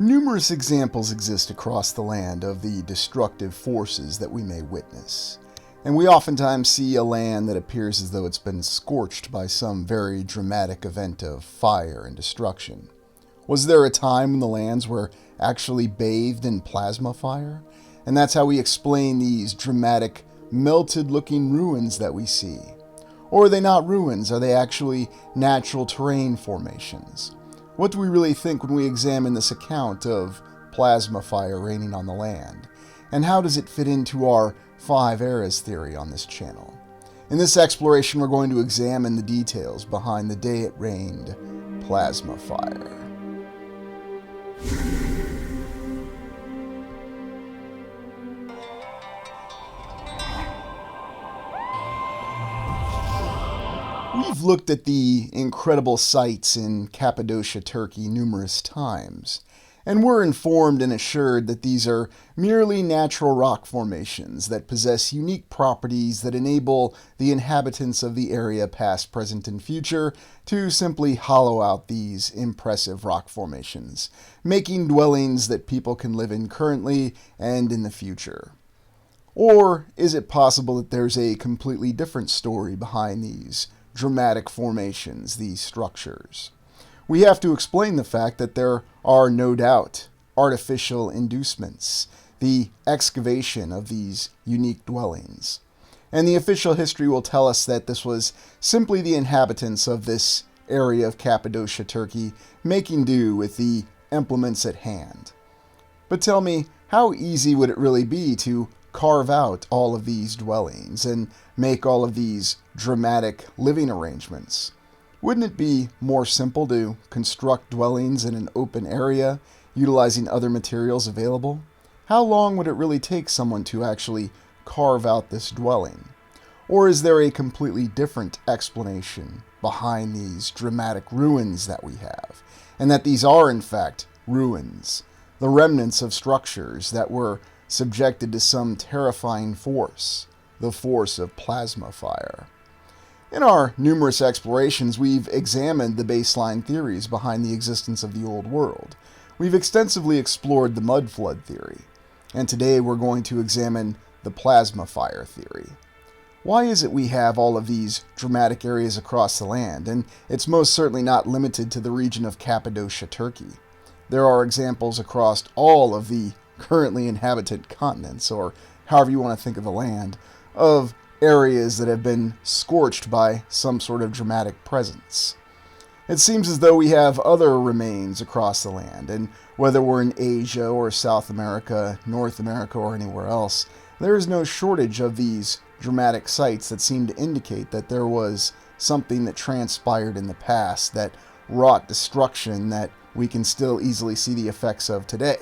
Numerous examples exist across the land of the destructive forces that we may witness, and we oftentimes see a land that appears as though it's been scorched by some very dramatic event of fire and destruction. Was there a time when the lands were actually bathed in plasma fire? And that's how we explain these dramatic, melted-looking ruins that we see. Or are they not ruins? Are they actually natural terrain formations? What do we really think when we examine this account of plasma fire raining on the land? And how does it fit into our 5 eras theory on this channel? In this exploration, we're going to examine the details behind the day it rained plasma fire. We've looked at the incredible sights in Cappadocia, Turkey numerous times, and we're informed and assured that these are merely natural rock formations that possess unique properties that enable the inhabitants of the area past, present, and future to simply hollow out these impressive rock formations, making dwellings that people can live in currently and in the future. Or is it possible that there's a completely different story behind these dramatic formations, these structures? We have to explain the fact that there are no doubt artificial inducements, the excavation of these unique dwellings. And the official history will tell us that this was simply the inhabitants of this area of Cappadocia, Turkey, making do with the implements at hand. But tell me, how easy would it really be to carve out all of these dwellings and make all of these dramatic living arrangements? Wouldn't it be more simple to construct dwellings in an open area, utilizing other materials available? How long would it really take someone to actually carve out this dwelling? Or is there a completely different explanation behind these dramatic ruins that we have, and that these are in fact ruins, the remnants of structures that were subjected to some terrifying force, the force of plasma fire? In our numerous explorations, we've examined the baseline theories behind the existence of the old world. We've extensively explored the mud flood theory, and today we're going to examine the plasma fire theory. Why is it we have all of these dramatic areas across the land, and it's most certainly not limited to the region of Cappadocia, Turkey? There are examples across all of the currently inhabited continents, or however you want to think of the land, of areas that have been scorched by some sort of dramatic presence. It seems as though we have other remains across the land, and whether we're in Asia or South America, North America, or anywhere else, there is no shortage of these dramatic sites that seem to indicate that there was something that transpired in the past that wrought destruction that we can still easily see the effects of today.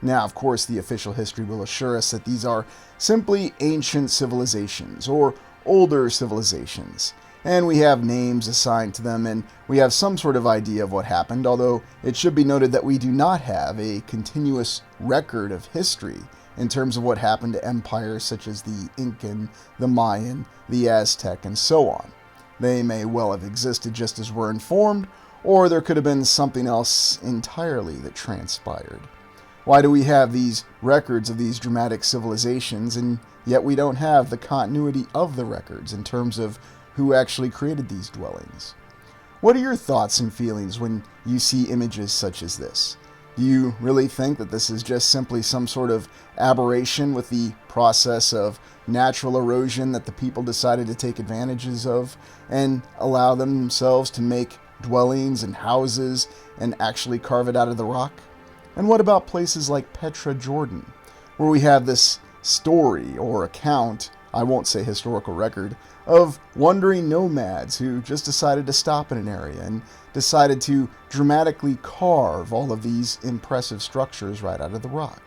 Now, of course, the official history will assure us that these are simply ancient civilizations or older civilizations, and we have names assigned to them, and we have some sort of idea of what happened, although it should be noted that we do not have a continuous record of history in terms of what happened to empires such as the Incan, the Mayan, the Aztec, and so on. They may well have existed just as we're informed, or there could have been something else entirely that transpired. Why do we have these records of these dramatic civilizations, and yet we don't have the continuity of the records in terms of who actually created these dwellings? What are your thoughts and feelings when you see images such as this? Do you really think that this is just simply some sort of aberration with the process of natural erosion that the people decided to take advantages of and allow themselves to make dwellings and houses and actually carve it out of the rock? And what about places like Petra, Jordan, where we have this story or account, I won't say historical record, of wandering nomads who just decided to stop in an area and decided to dramatically carve all of these impressive structures right out of the rock?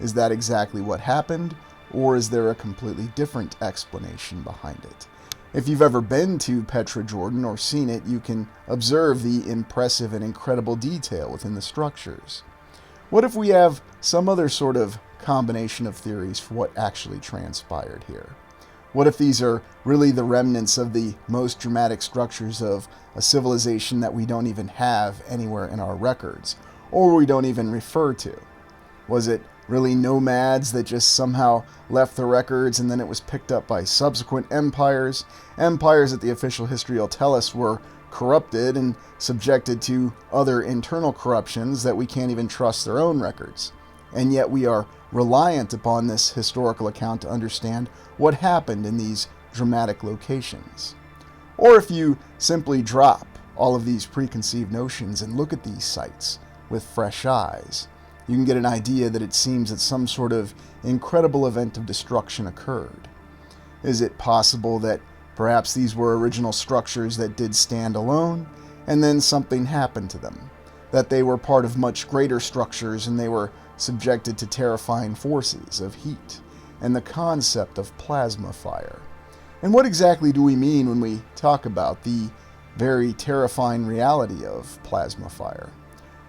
Is that exactly what happened, or is there a completely different explanation behind it? If you've ever been to Petra, Jordan, or seen it, you can observe the impressive and incredible detail within the structures. What if we have some other sort of combination of theories for what actually transpired here? What if these are really the remnants of the most dramatic structures of a civilization that we don't even have anywhere in our records? or we don't even refer to? Was it really nomads that just somehow left the records and then it was picked up by subsequent empires? Empires that the official history will tell us were corrupted and subjected to other internal corruptions that we can't even trust their own records. And yet we are reliant upon this historical account to understand what happened in these dramatic locations. Or if you simply drop all of these preconceived notions and look at these sites with fresh eyes, you can get an idea that it seems that some sort of incredible event of destruction occurred. Is it possible that perhaps these were original structures that did stand alone, and then something happened to them? That they were part of much greater structures and they were subjected to terrifying forces of heat and the concept of plasma fire? And what exactly do we mean when we talk about the very terrifying reality of plasma fire?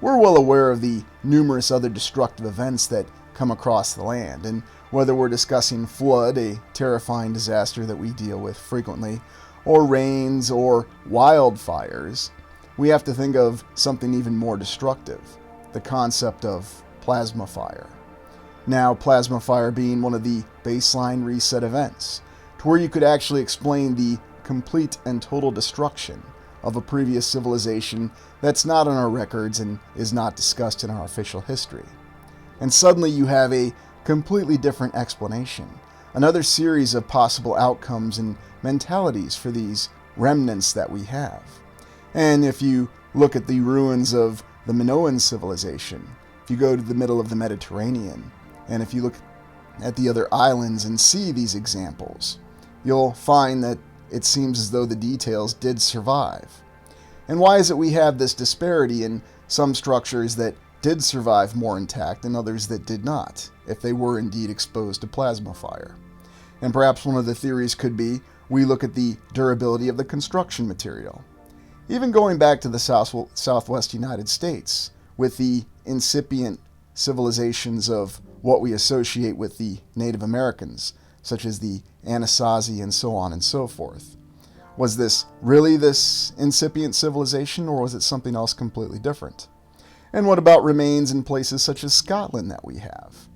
We're well aware of the numerous other destructive events that come across the land, and whether we're discussing flood, a terrifying disaster that we deal with frequently, or rains or wildfires, we have to think of something even more destructive, the concept of plasma fire. Now, plasma fire being one of the baseline reset events, to where you could actually explain the complete and total destruction of a previous civilization that's not on our records and is not discussed in our official history. And suddenly you have a completely different explanation, another series of possible outcomes and mentalities for these remnants that we have. And if you look at the ruins of the Minoan civilization, if you go to the middle of the Mediterranean, and if you look at the other islands and see these examples, you'll find that it seems as though the details did survive. And why is it we have this disparity in some structures that did survive more intact and others that did not, if they were indeed exposed to plasma fire? And perhaps one of the theories could be we look at the durability of the construction material. Even going back to the southwest United States, with the incipient civilizations of what we associate with the Native Americans, such as the Anasazi and so on and so forth. Was this really this incipient civilization, or was it something else completely different? And what about remains in places such as Scotland that we have?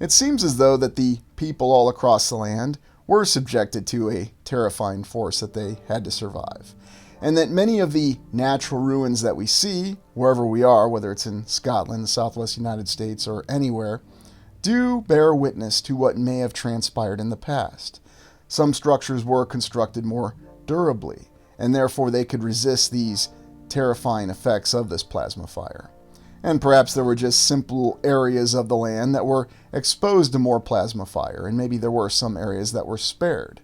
It seems as though that the people all across the land were subjected to a terrifying force that they had to survive, and that many of the natural ruins that we see, wherever we are, whether it's in Scotland, the southwest United States, or anywhere, do bear witness to what may have transpired in the past. Some structures were constructed more durably, and therefore they could resist these terrifying effects of this plasma fire. And perhaps there were just simple areas of the land that were exposed to more plasma fire, and maybe there were some areas that were spared.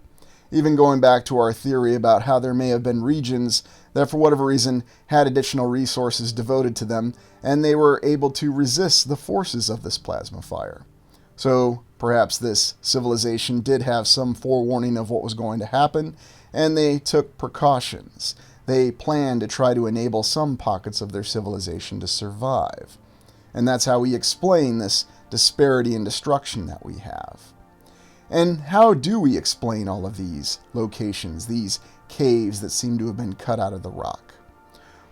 Even going back to our theory about how there may have been regions that for whatever reason had additional resources devoted to them, and they were able to resist the forces of this plasma fire. So perhaps this civilization did have some forewarning of what was going to happen, and they took precautions. They planned to try to enable some pockets of their civilization to survive. And that's how we explain this disparity and destruction that we have. And how do we explain all of these locations, these caves that seem to have been cut out of the rock?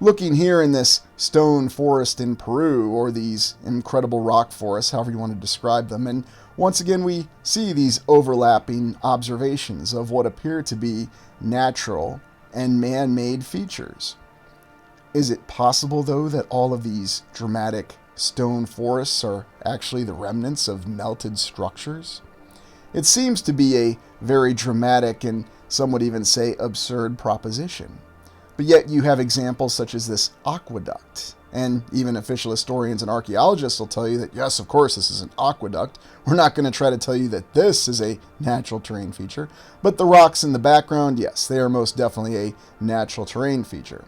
Looking here in this stone forest in Peru, or these incredible rock forests, however you want to describe them, and once again we see these overlapping observations of what appear to be natural and man-made features. Is it possible, though, that all of these dramatic stone forests are actually the remnants of melted structures? It seems to be a very dramatic and some would even say absurd proposition. But yet you have examples such as this aqueduct, and even official historians and archaeologists will tell you that yes, of course, this is an aqueduct. We're not going to try to tell you that this is a natural terrain feature, but the rocks in the background, yes, they are most definitely a natural terrain feature.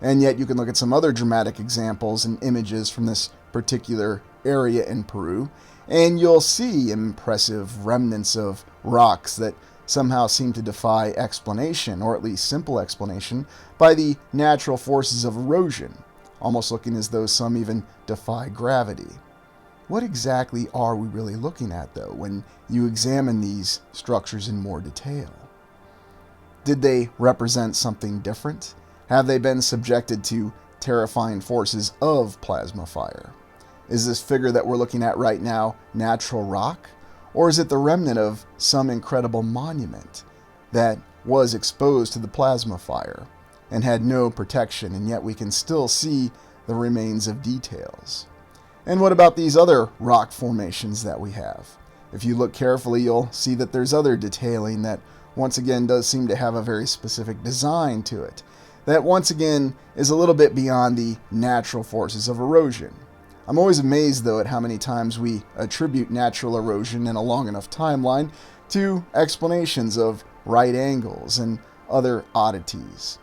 And yet you can look at some other dramatic examples and images from this particular area in Peru, and you'll see impressive remnants of rocks that somehow seem to defy explanation, or at least simple explanation, by the natural forces of erosion, almost looking as though some even defy gravity. What exactly are we really looking at, though, when you examine these structures in more detail? Did they represent something different? Have they been subjected to terrifying forces of plasma fire? Is this figure that we're looking at right now natural rock? Or is it the remnant of some incredible monument that was exposed to the plasma fire and had no protection, and yet we can still see the remains of details? And what about these other rock formations that we have? If you look carefully, you'll see that there's other detailing that once again does seem to have a very specific design to it, that once again is a little bit beyond the natural forces of erosion. I'm always amazed, though, at how many times we attribute natural erosion in a long enough timeline to explanations of right angles and other oddities.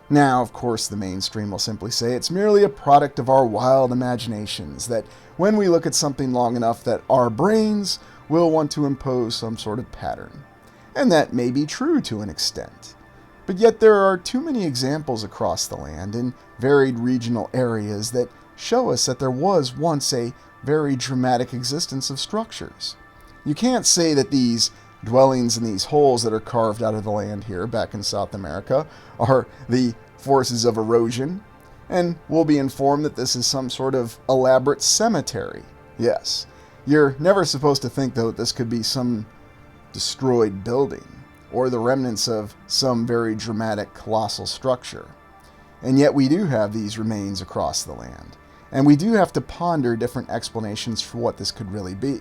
Now, of course, the mainstream will simply say it's merely a product of our wild imaginations, that when we look at something long enough that our brains will want to impose some sort of pattern. And that may be true to an extent. But yet there are too many examples across the land in varied regional areas that show us that there was once a very dramatic existence of structures. You can't say that these dwellings and these holes that are carved out of the land here back in South America are the forces of erosion, and we'll be informed that this is some sort of elaborate cemetery. Yes, you're never supposed to think, though, that this could be some destroyed building or the remnants of some very dramatic, colossal structure. And yet we do have these remains across the land, and we do have to ponder different explanations for what this could really be.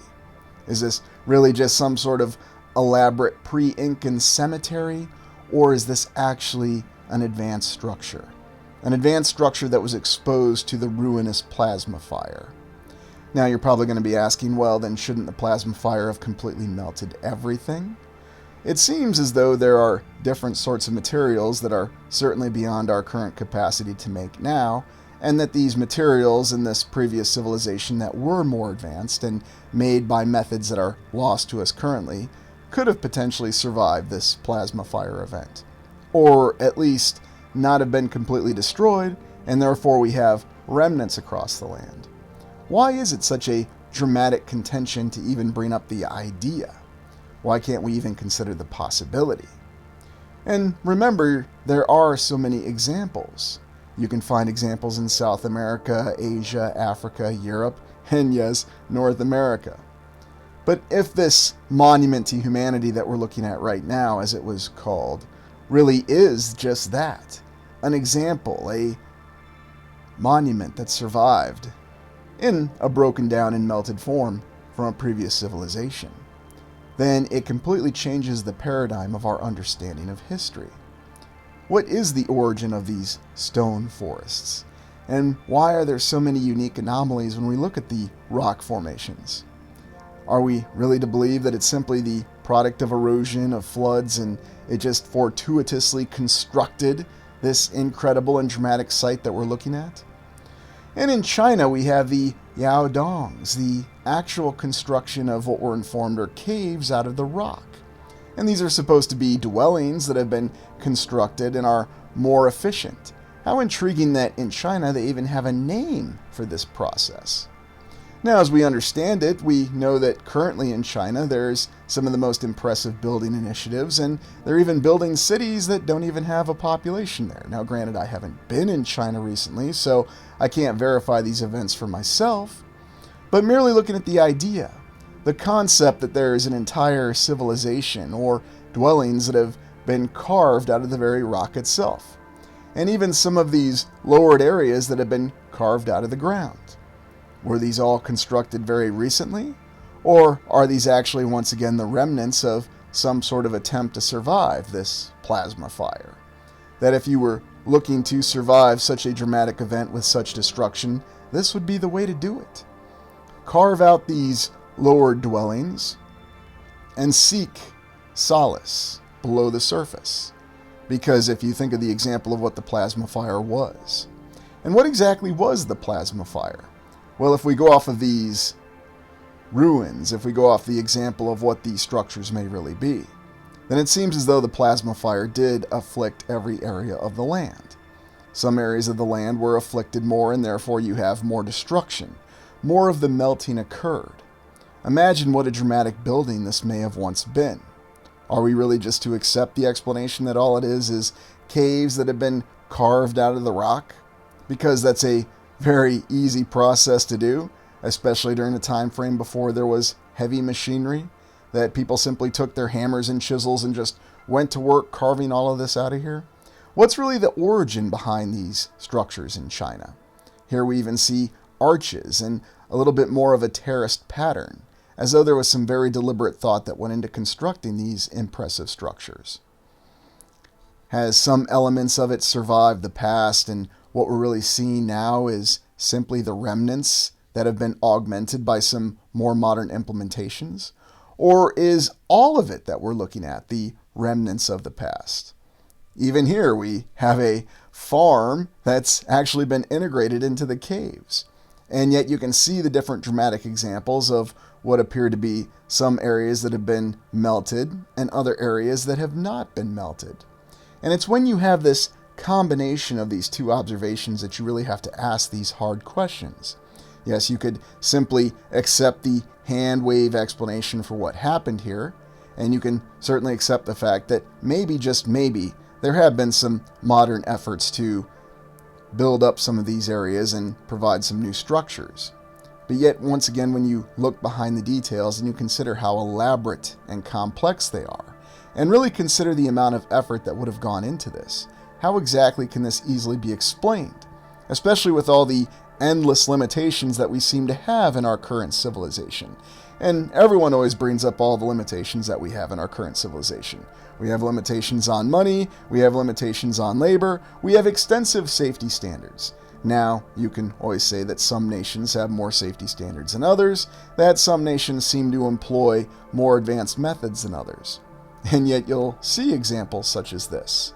Is this really just some sort of elaborate pre-Incan cemetery, or is this actually an advanced structure? An advanced structure that was exposed to the ruinous plasma fire. Now you're probably going to be asking, well, then shouldn't the plasma fire have completely melted everything? It seems as though there are different sorts of materials that are certainly beyond our current capacity to make now, and that these materials in this previous civilization that were more advanced and made by methods that are lost to us currently could have potentially survived this plasma fire event, or at least not have been completely destroyed, and therefore we have remnants across the land. Why is it such a dramatic contention to even bring up the idea? Why can't we even consider the possibility? And remember, there are so many examples. You can find examples in South America, Asia, Africa, Europe, and yes, North America. But if this monument to humanity that we're looking at right now, as it was called, really is just that, an example, a monument that survived in a broken down and melted form from a previous civilization, then it completely changes the paradigm of our understanding of history. What is the origin of these stone forests? And why are there so many unique anomalies when we look at the rock formations? Are we really to believe that it's simply the product of erosion, of floods, and it just fortuitously constructed this incredible and dramatic site that we're looking at? And in China, we have the Yaodongs, the actual construction of what we're informed are caves out of the rock. And these are supposed to be dwellings that have been constructed and are more efficient. How intriguing that in China they even have a name for this process. Now, as we understand it, we know that currently in China there's some of the most impressive building initiatives, and they're even building cities that don't even have a population there. Now, granted, I haven't been in China recently, so I can't verify these events for myself, but merely looking at the idea, the concept that there is an entire civilization or dwellings that have been carved out of the very rock itself, and even some of these lowered areas that have been carved out of the ground. Were these all constructed very recently? Or are these actually once again the remnants of some sort of attempt to survive this plasma fire? That if you were looking to survive such a dramatic event with such destruction, this would be the way to do it. Carve out these lowered dwellings and seek solace below the surface. Because if you think of the example of what the plasma fire was, and what exactly was the plasma fire? Well, if we go off of these ruins, if we go off the example of what these structures may really be, then it seems as though the plasma fire did afflict every area of the land. Some areas of the land were afflicted more, and therefore you have more destruction. More of the melting occurred. Imagine what a dramatic building this may have once been. Are we really just to accept the explanation that all it is caves that have been carved out of the rock? because that's a very easy process to do, especially during a time frame before there was heavy machinery, that people simply took their hammers and chisels and just went to work carving all of this out of here? What's really the origin behind these structures in China? Here we even see arches and a little bit more of a terraced pattern, as though there was some very deliberate thought that went into constructing these impressive structures. Has some elements of it survived the past, and what we're really seeing now is simply the remnants that have been augmented by some more modern implementations? Or is all of it that we're looking at the remnants of the past? Even here we have a farm that's actually been integrated into the caves. And yet you can see the different dramatic examples of what appear to be some areas that have been melted and other areas that have not been melted. And it's when you have this combination of these two observations that you really have to ask these hard questions. Yes, you could simply accept the hand wave explanation for what happened here, and you can certainly accept the fact that maybe, just maybe, there have been some modern efforts to build up some of these areas and provide some new structures. But yet, once again, when you look behind the details and you consider how elaborate and complex they are, and really consider the amount of effort that would have gone into this, how exactly can this easily be explained? Especially with all the endless limitations that we seem to have in our current civilization. And everyone always brings up all the limitations that we have in our current civilization. We have limitations on money, we have limitations on labor, we have extensive safety standards. Now, you can always say that some nations have more safety standards than others, that some nations seem to employ more advanced methods than others. And yet you'll see examples such as this,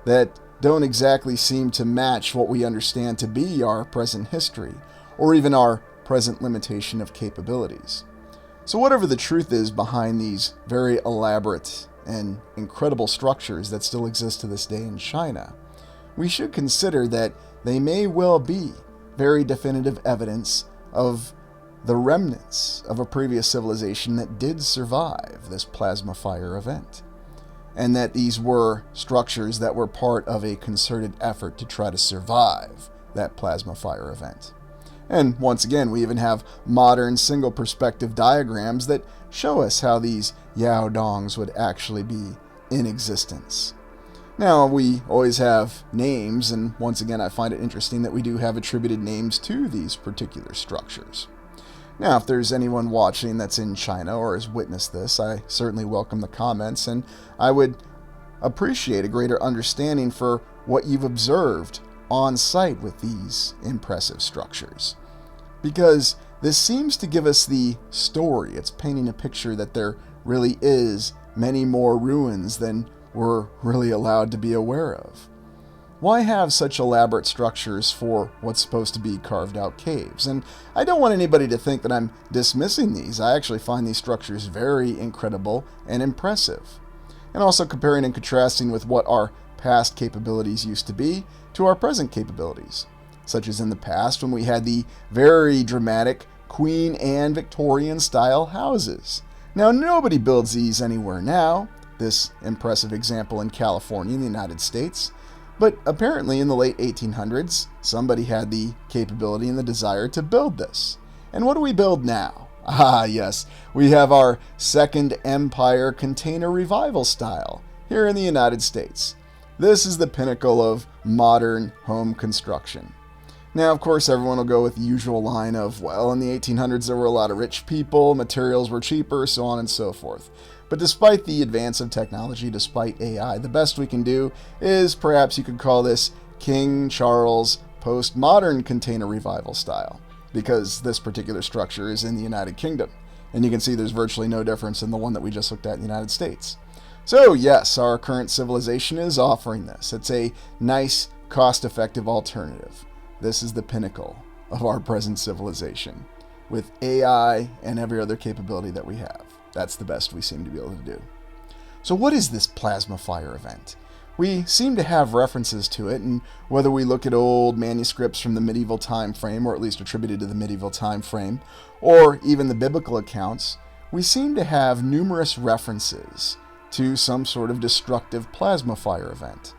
that don't exactly seem to match what we understand to be our present history, or even our present limitation of capabilities. So whatever the truth is behind these very elaborate and incredible structures that still exist to this day in China, we should consider that they may well be very definitive evidence of the remnants of a previous civilization that did survive this plasma fire event, and that these were structures that were part of a concerted effort to try to survive that plasma fire event. And once again, we even have modern single perspective diagrams that show us how these Yaodongs would actually be in existence. Now, we always have names, and once again, I find it interesting that we do have attributed names to these particular structures. Now, if there's anyone watching that's in China or has witnessed this, I certainly welcome the comments, and I would appreciate a greater understanding for what you've observed on site with these impressive structures. Because this seems to give us the story. It's painting a picture that there really is many more ruins than we're really allowed to be aware of. Why have such elaborate structures for what's supposed to be carved out caves? And I don't want anybody to think that I'm dismissing these. I actually find these structures very incredible and impressive. And also comparing and contrasting with what our past capabilities used to be to our present capabilities, such as in the past when we had the very dramatic Queen Anne Victorian style houses. Now, nobody builds these anywhere now, this impressive example in California in the United States. But apparently in the late 1800s, somebody had the capability and the desire to build this. And what do we build now? Ah, yes, we have our Second Empire container revival style here in the United States. This is the pinnacle of modern home construction. Now, of course, everyone will go with the usual line of, well, in the 1800s there were a lot of rich people, materials were cheaper, so on and so forth. But despite the advance of technology, despite AI, the best we can do is, perhaps you could call this King Charles postmodern container revival style, because this particular structure is in the United Kingdom. And you can see there's virtually no difference in the one that we just looked at in the United States. So yes, our current civilization is offering this. It's a nice, cost-effective alternative. This is the pinnacle of our present civilization, with AI and every other capability that we have. That's the best we seem to be able to do. So what is this plasma fire event? We seem to have references to it, and whether we look at old manuscripts from the medieval time frame, or at least attributed to the medieval time frame, or even the biblical accounts, we seem to have numerous references to some sort of destructive plasma fire event.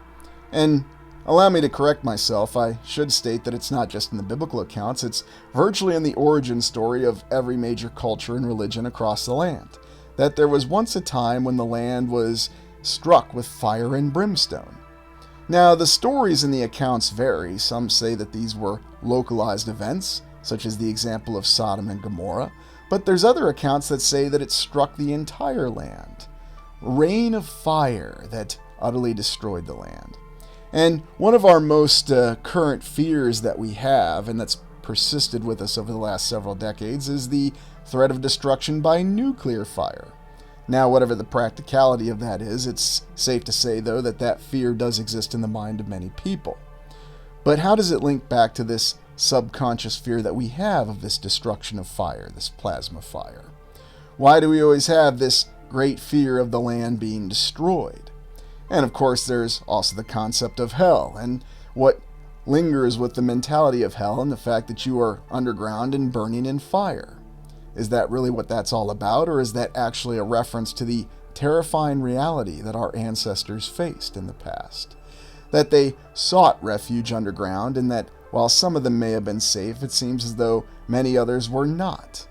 And Allow me to correct myself. I should state that it's not just in the biblical accounts, it's virtually in the origin story of every major culture and religion across the land. That there was once a time when the land was struck with fire and brimstone. Now, the stories in the accounts vary. Some say that these were localized events, such as the example of Sodom and Gomorrah, but there's other accounts that say that it struck the entire land. Rain of fire that utterly destroyed the land. And one of our most current fears that we have, and that's persisted with us over the last several decades, is the threat of destruction by nuclear fire. Now, whatever the practicality of that is, it's safe to say, though, that that fear does exist in the mind of many people. But how does it link back to this subconscious fear that we have of this destruction of fire, this plasma fire? Why do we always have this great fear of the land being destroyed? And of course, there's also the concept of hell, and what lingers with the mentality of hell and the fact that you are underground and burning in fire. Is that really what that's all about, or is that actually a reference to the terrifying reality that our ancestors faced in the past? That they sought refuge underground, and that while some of them may have been safe, it seems as though many others were not.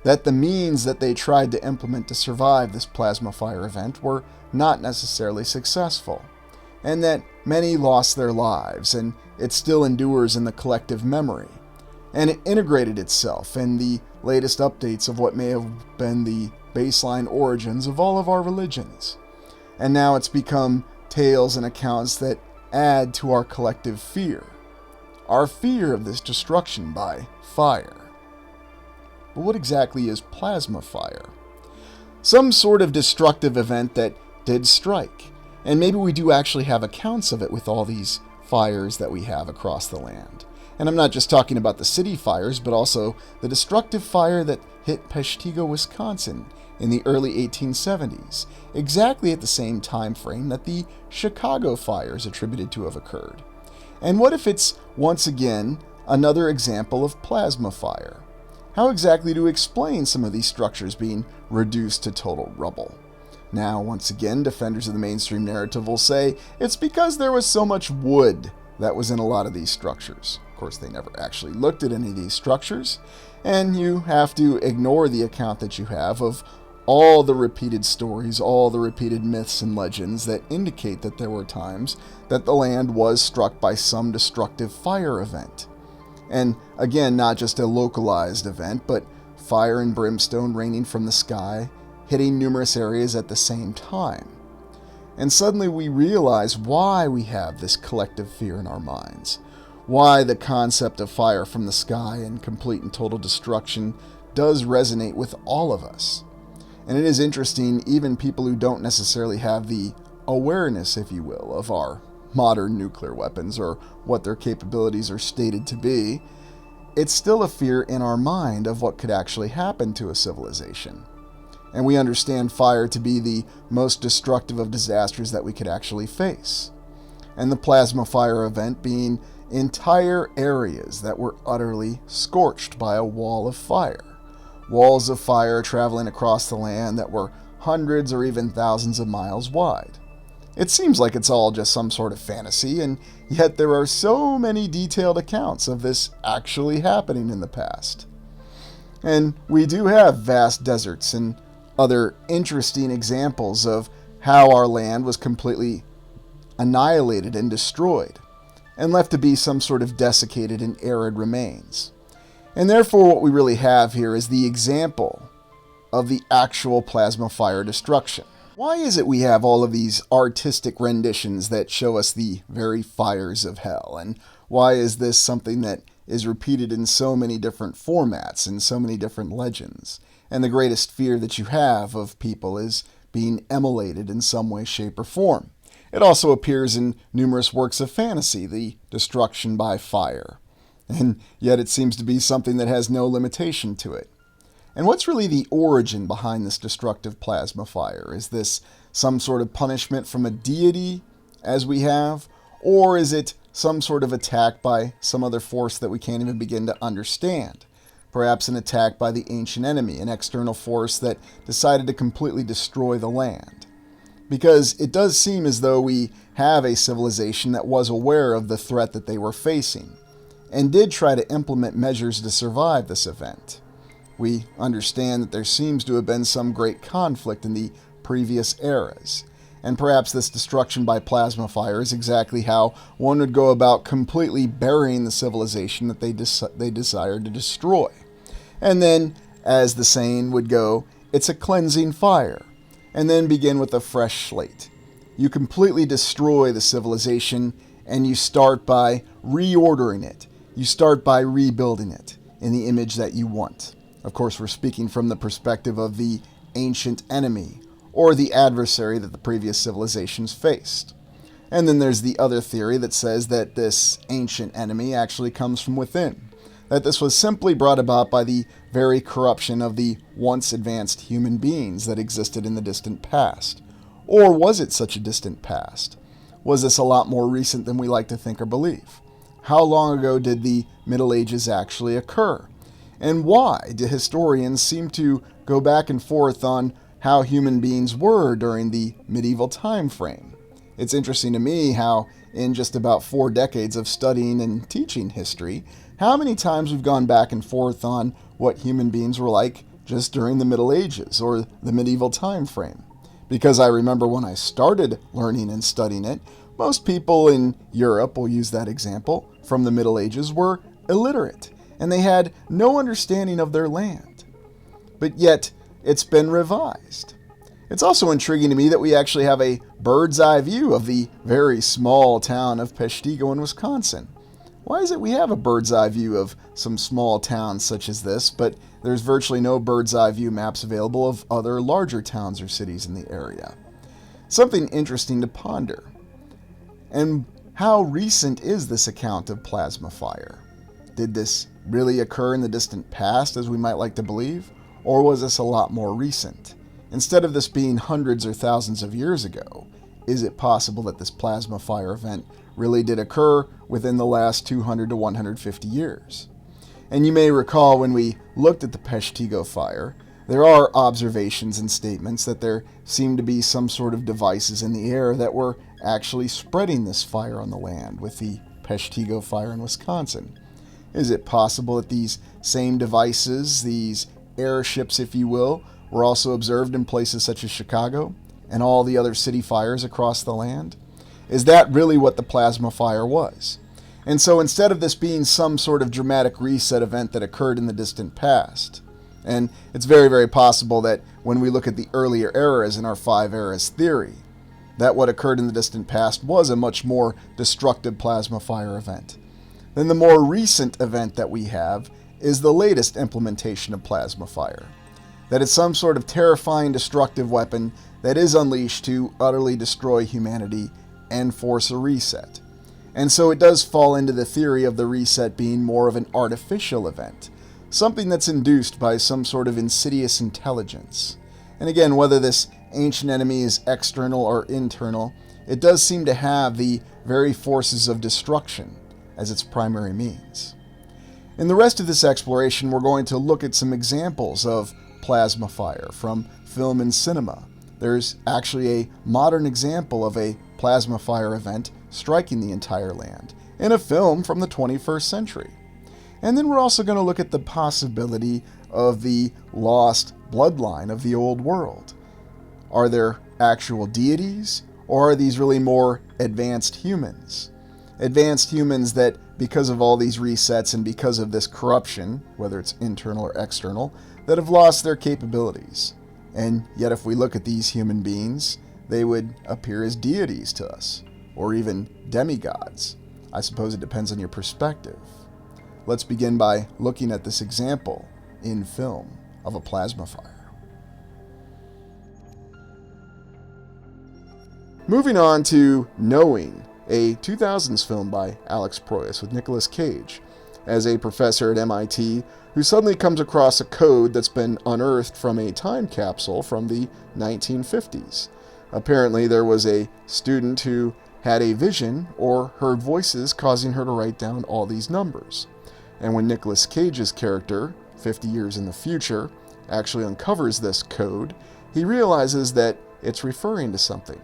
That the means that they tried to implement to survive this plasma fire event were not necessarily successful, and that many lost their lives, and it still endures in the collective memory. And it integrated itself in the latest updates of what may have been the baseline origins of all of our religions. And now it's become tales and accounts that add to our collective fear. Our fear of this destruction by fire. But what exactly is plasma fire? Some sort of destructive event that did strike. And maybe we do actually have accounts of it with all these fires that we have across the land. And I'm not just talking about the city fires, but also the destructive fire that hit Peshtigo, Wisconsin in the early 1870s, exactly at the same time frame that the Chicago fire is attributed to have occurred. And what if it's, once again, another example of plasma fire? How exactly to explain some of these structures being reduced to total rubble? Now, once again, defenders of the mainstream narrative will say it's because there was so much wood that was in a lot of these structures. Of course, they never actually looked at any of these structures, and you have to ignore the account that you have of all the repeated stories, all the repeated myths and legends that indicate that there were times that the land was struck by some destructive fire event. And again, not just a localized event, but fire and brimstone raining from the sky, hitting numerous areas at the same time. And suddenly we realize why we have this collective fear in our minds. Why the concept of fire from the sky and complete and total destruction does resonate with all of us. And it is interesting, even people who don't necessarily have the awareness, if you will, of our modern nuclear weapons or what their capabilities are stated to be, it's still a fear in our mind of what could actually happen to a civilization. And we understand fire to be the most destructive of disasters that we could actually face. And the plasma fire event being entire areas that were utterly scorched by a wall of fire. Walls of fire traveling across the land that were hundreds or even thousands of miles wide. It seems like it's all just some sort of fantasy, and yet there are so many detailed accounts of this actually happening in the past. And we do have vast deserts and other interesting examples of how our land was completely annihilated and destroyed, and left to be some sort of desiccated and arid remains. And therefore what we really have here is the example of the actual plasma fire destruction. Why is it we have all of these artistic renditions that show us the very fires of hell? And why is this something that is repeated in so many different formats and so many different legends? And the greatest fear that you have of people is being immolated in some way, shape, or form. It also appears in numerous works of fantasy, the destruction by fire. And yet it seems to be something that has no limitation to it. And what's really the origin behind this destructive plasma fire? Is this some sort of punishment from a deity, as we have? Or is it some sort of attack by some other force that we can't even begin to understand? Perhaps an attack by the ancient enemy, an external force that decided to completely destroy the land. because it does seem as though we have a civilization that was aware of the threat that they were facing and did try to implement measures to survive this event. We understand that there seems to have been some great conflict in the previous eras, and perhaps this destruction by plasma fire is exactly how one would go about completely burying the civilization that they desired to destroy. And then, as the saying would go, it's a cleansing fire, and then begin with a fresh slate. You completely destroy the civilization, and you start by reordering it. You start by rebuilding it in the image that you want. Of course, we're speaking from the perspective of the ancient enemy, or the adversary that the previous civilizations faced. And then there's the other theory that says that this ancient enemy actually comes from within, that this was simply brought about by the very corruption of the once advanced human beings that existed in the distant past. Or was it such a distant past? Was this a lot more recent than we like to think or believe? How long ago did the Middle Ages actually occur? And why do historians seem to go back and forth on how human beings were during the medieval time frame? It's interesting to me how, in just about 4 decades of studying and teaching history, how many times we've gone back and forth on what human beings were like just during the Middle Ages or the medieval time frame. Because I remember when I started learning and studying it, most people in Europe, we'll use that example, from the Middle Ages were illiterate, and they had no understanding of their land. But yet, it's been revised. It's also intriguing to me that we actually have a bird's eye view of the very small town of Peshtigo in Wisconsin. Why is it we have a bird's eye view of some small towns such as this, but there's virtually no bird's eye view maps available of other larger towns or cities in the area? Something interesting to ponder. And how recent is this account of plasma fire? Did this really occur in the distant past, as we might like to believe? Or was this a lot more recent? Instead of this being hundreds or thousands of years ago, is it possible that this plasma fire event really did occur within the last 200 to 150 years? And you may recall when we looked at the Peshtigo fire, there are observations and statements that there seemed to be some sort of devices in the air that were actually spreading this fire on the land with the Peshtigo fire in Wisconsin. Is it possible that these same devices, these airships, if you will, were also observed in places such as Chicago and all the other city fires across the land? Is that really what the plasma fire was? And so instead of this being some sort of dramatic reset event that occurred in the distant past, and it's very, very possible that when we look at the earlier eras in our 5 eras theory, that what occurred in the distant past was a much more destructive plasma fire event. Then the more recent event that we have is the latest implementation of plasma fire. That it's some sort of terrifying, destructive weapon that is unleashed to utterly destroy humanity and force a reset. And so it does fall into the theory of the reset being more of an artificial event, something that's induced by some sort of insidious intelligence. And again, whether this ancient enemy is external or internal, it does seem to have the very forces of destruction as its primary means. In the rest of this exploration, we're going to look at some examples of plasma fire from film and cinema. There's actually a modern example of a plasma fire event striking the entire land in a film from the 21st century. And then we're also going to look at the possibility of the lost bloodline of the old world. Are there actual deities, or are these really more advanced humans? Advanced humans that, because of all these resets and because of this corruption, whether it's internal or external, that have lost their capabilities. And yet if we look at these human beings, they would appear as deities to us, or even demigods. I suppose it depends on your perspective. Let's begin by looking at this example in film of a plasma fire. Moving on to Knowing, a 2000s film by Alex Proyas with Nicolas Cage as a professor at MIT who suddenly comes across a code that's been unearthed from a time capsule from the 1950s. Apparently there was a student who had a vision or heard voices causing her to write down all these numbers. And when Nicolas Cage's character, 50 years in the future, actually uncovers this code, he realizes that it's referring to something.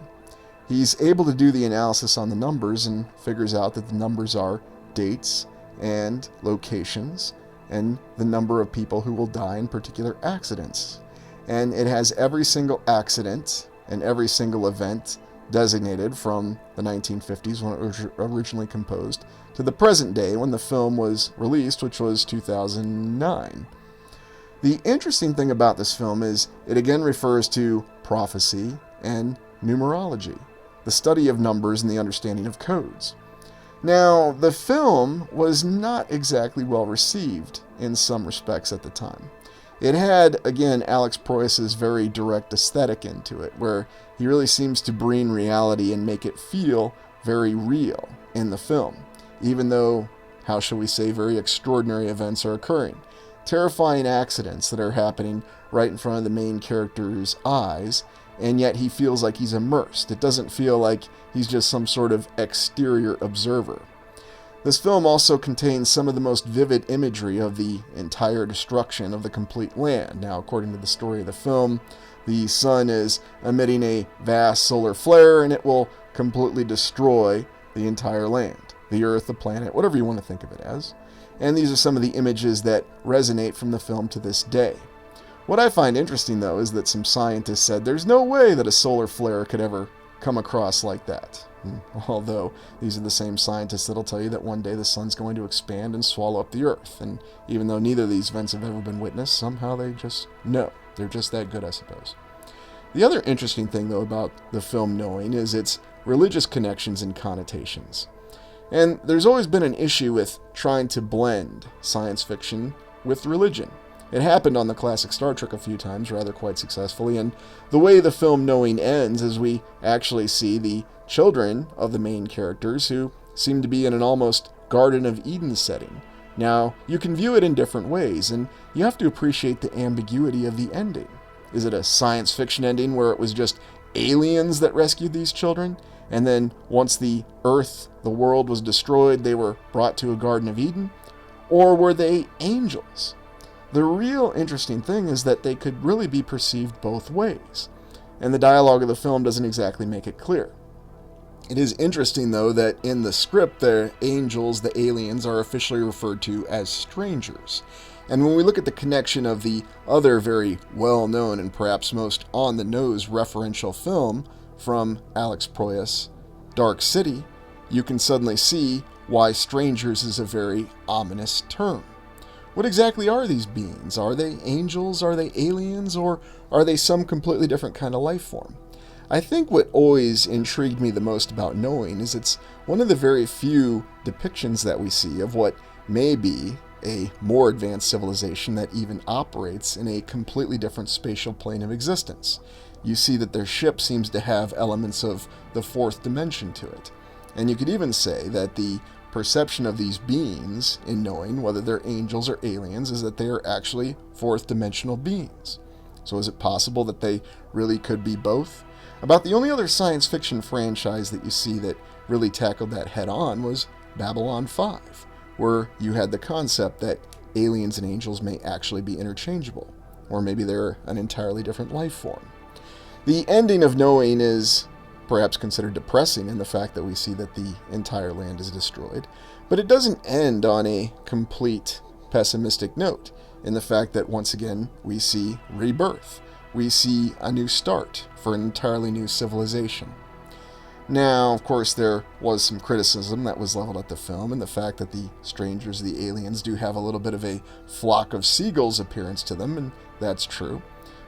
He's able to do the analysis on the numbers and figures out that the numbers are dates and locations and the number of people who will die in particular accidents. And it has every single accident and every single event designated from the 1950s when it was originally composed to the present day when the film was released, which was 2009. The interesting thing about this film is it again refers to prophecy and numerology, the study of numbers and the understanding of codes. Now, the film was not exactly well received in some respects at the time. It had, again, Alex Proyas's very direct aesthetic into it, where he really seems to bring reality and make it feel very real in the film, even though, how shall we say, very extraordinary events are occurring. Terrifying accidents that are happening right in front of the main character's eyes, and yet he feels like he's immersed. It doesn't feel like he's just some sort of exterior observer. This film also contains some of the most vivid imagery of the entire destruction of the complete land. Now, according to the story of the film, the sun is emitting a vast solar flare and it will completely destroy the entire land, the earth, the planet, whatever you want to think of it as. And these are some of the images that resonate from the film to this day. What I find interesting, though, is that some scientists said there's no way that a solar flare could ever come across like that. Although these are the same scientists that'll tell you that one day the sun's going to expand and swallow up the earth. And even though neither of these events have ever been witnessed, somehow they just know. They're just that good, I suppose. The other interesting thing, though, about the film Knowing is its religious connections and connotations. And there's always been an issue with trying to blend science fiction with religion. It happened on the classic Star Trek a few times, rather quite successfully, and the way the film Knowing ends is we actually see the children of the main characters who seem to be in an almost Garden of Eden setting. Now, you can view it in different ways, and you have to appreciate the ambiguity of the ending. Is it a science fiction ending where it was just aliens that rescued these children, and then once the Earth, the world was destroyed, they were brought to a Garden of Eden? Or were they angels? The real interesting thing is that they could really be perceived both ways, and the dialogue of the film doesn't exactly make it clear. It is interesting, though, that in the script, the angels, the aliens, are officially referred to as strangers. And when we look at the connection of the other very well-known and perhaps most on-the-nose referential film from Alex Proyas, Dark City, you can suddenly see why strangers is a very ominous term. What exactly are these beings? Are they angels? Are they aliens? Or are they some completely different kind of life form? I think what always intrigued me the most about Knowing is it's one of the very few depictions that we see of what may be a more advanced civilization that even operates in a completely different spatial plane of existence. You see that their ship seems to have elements of the fourth dimension to it. And you could even say that the perception of these beings in Knowing, whether they're angels or aliens, is that they are actually fourth dimensional beings. So is it possible that they really could be both? About the only other science fiction franchise that you see that really tackled that head on was Babylon 5, where you had the concept that aliens and angels may actually be interchangeable, or maybe they're an entirely different life form. The ending of Knowing is perhaps considered depressing in the fact that we see that the entire land is destroyed, but it doesn't end on a complete pessimistic note in the fact that once again we see rebirth. We see a new start for an entirely new civilization. Now, of course, there was some criticism that was leveled at the film and the fact that the strangers, the aliens, do have a little bit of a flock of seagulls appearance to them, and that's true.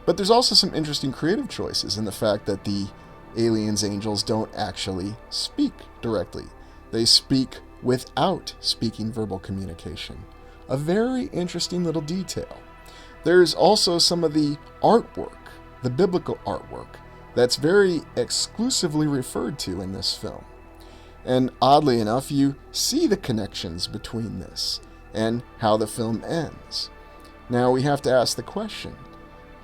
But there's also some interesting creative choices in the fact that the aliens, angels don't actually speak directly. They speak without speaking verbal communication. A very interesting little detail. There's also some of the artwork, the biblical artwork, that's very exclusively referred to in this film. And oddly enough, you see the connections between this and how the film ends. Now we have to ask the question,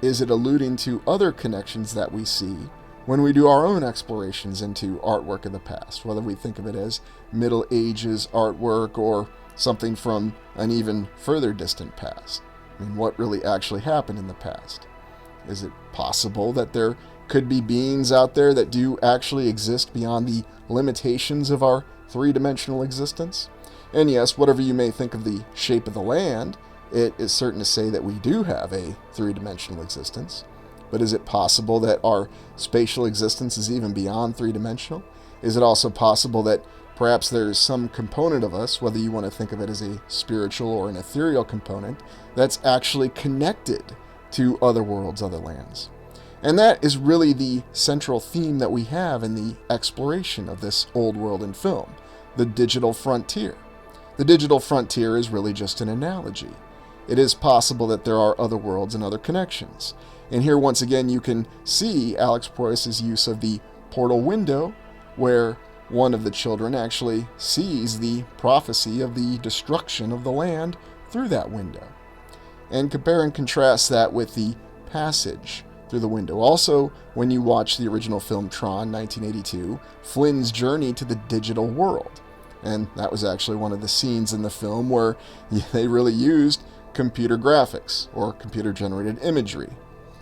is it alluding to other connections that we see when we do our own explorations into artwork of the past, whether we think of it as Middle Ages artwork or something from an even further distant past? I mean, what really actually happened in the past? Is it possible that there could be beings out there that do actually exist beyond the limitations of our three-dimensional existence. And yes, whatever you may think of the shape of the land, it is certain to say that we do have a three-dimensional existence. But is it possible that our spatial existence is even beyond three-dimensional? Is it also possible that perhaps there's some component of us, whether you want to think of it as a spiritual or an ethereal component, that's actually connected to other worlds, other lands? And that is really the central theme that we have in the exploration of this old world in film, the digital frontier. The digital frontier is really just an analogy. It is possible that there are other worlds and other connections. And here, once again, you can see Alex Proyas' use of the portal window, where one of the children actually sees the prophecy of the destruction of the land through that window. And compare and contrast that with the passage through the window. Also, when you watch the original film Tron, 1982, Flynn's journey to the digital world. And that was actually one of the scenes in the film where they really used computer graphics, or computer-generated imagery,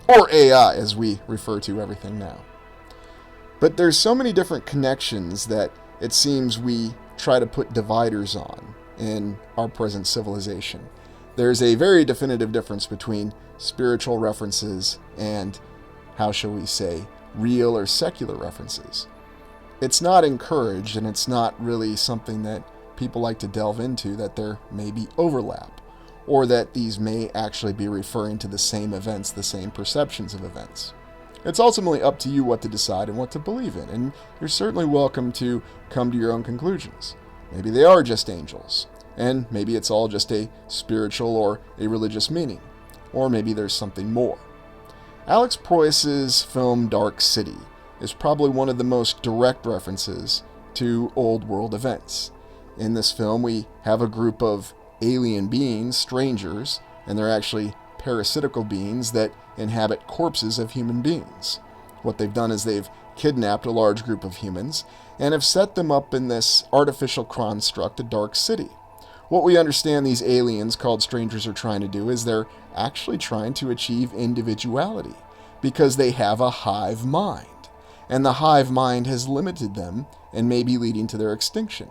or AI as we refer to everything now. But there's so many different connections that it seems we try to put dividers on in our present civilization. There's a very definitive difference between spiritual references and, how shall we say, real or secular references. It's not encouraged, and it's not really something that people like to delve into, that there may be overlap, or that these may actually be referring to the same events, the same perceptions of events. It's ultimately up to you what to decide and what to believe in, and you're certainly welcome to come to your own conclusions. Maybe they are just angels, and maybe it's all just a spiritual or a religious meaning, or maybe there's something more. Alex Proyas' film Dark City is probably one of the most direct references to old world events. In this film, we have a group of alien beings, strangers, and they're actually parasitical beings that inhabit corpses of human beings. What they've done is they've kidnapped a large group of humans and have set them up in this artificial construct, a dark city. What we understand these aliens called strangers are trying to do is they're actually trying to achieve individuality because they have a hive mind. And the hive mind has limited them and may be leading to their extinction.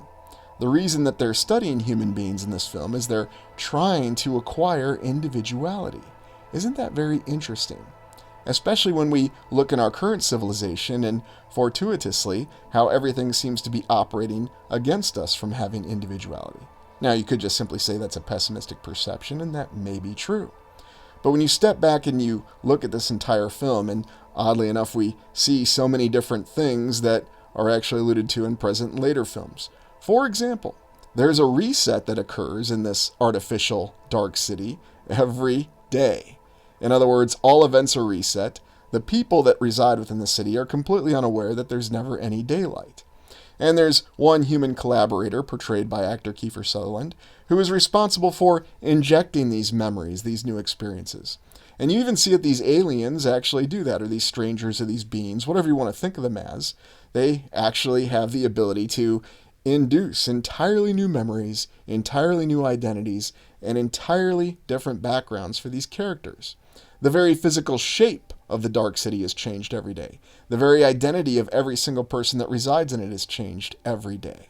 The reason that they're studying human beings in this film is they're trying to acquire individuality. Isn't that very interesting? Especially when we look in our current civilization and fortuitously how everything seems to be operating against us from having individuality. Now, you could just simply say that's a pessimistic perception, and that may be true. But when you step back and you look at this entire film, and oddly enough, we see so many different things that are actually alluded to in present and later films. For example, there's a reset that occurs in this artificial dark city every day. In other words, all events are reset. The people that reside within the city are completely unaware that there's never any daylight. And there's one human collaborator, portrayed by actor Kiefer Sutherland, who is responsible for injecting these memories, these new experiences. And you even see that these aliens actually do that, or these strangers, or these beings, whatever you want to think of them as. They actually have the ability to induce entirely new memories, entirely new identities, and entirely different backgrounds for these characters. The very physical shape of the Dark City is changed every day. The very identity of every single person that resides in it is changed every day.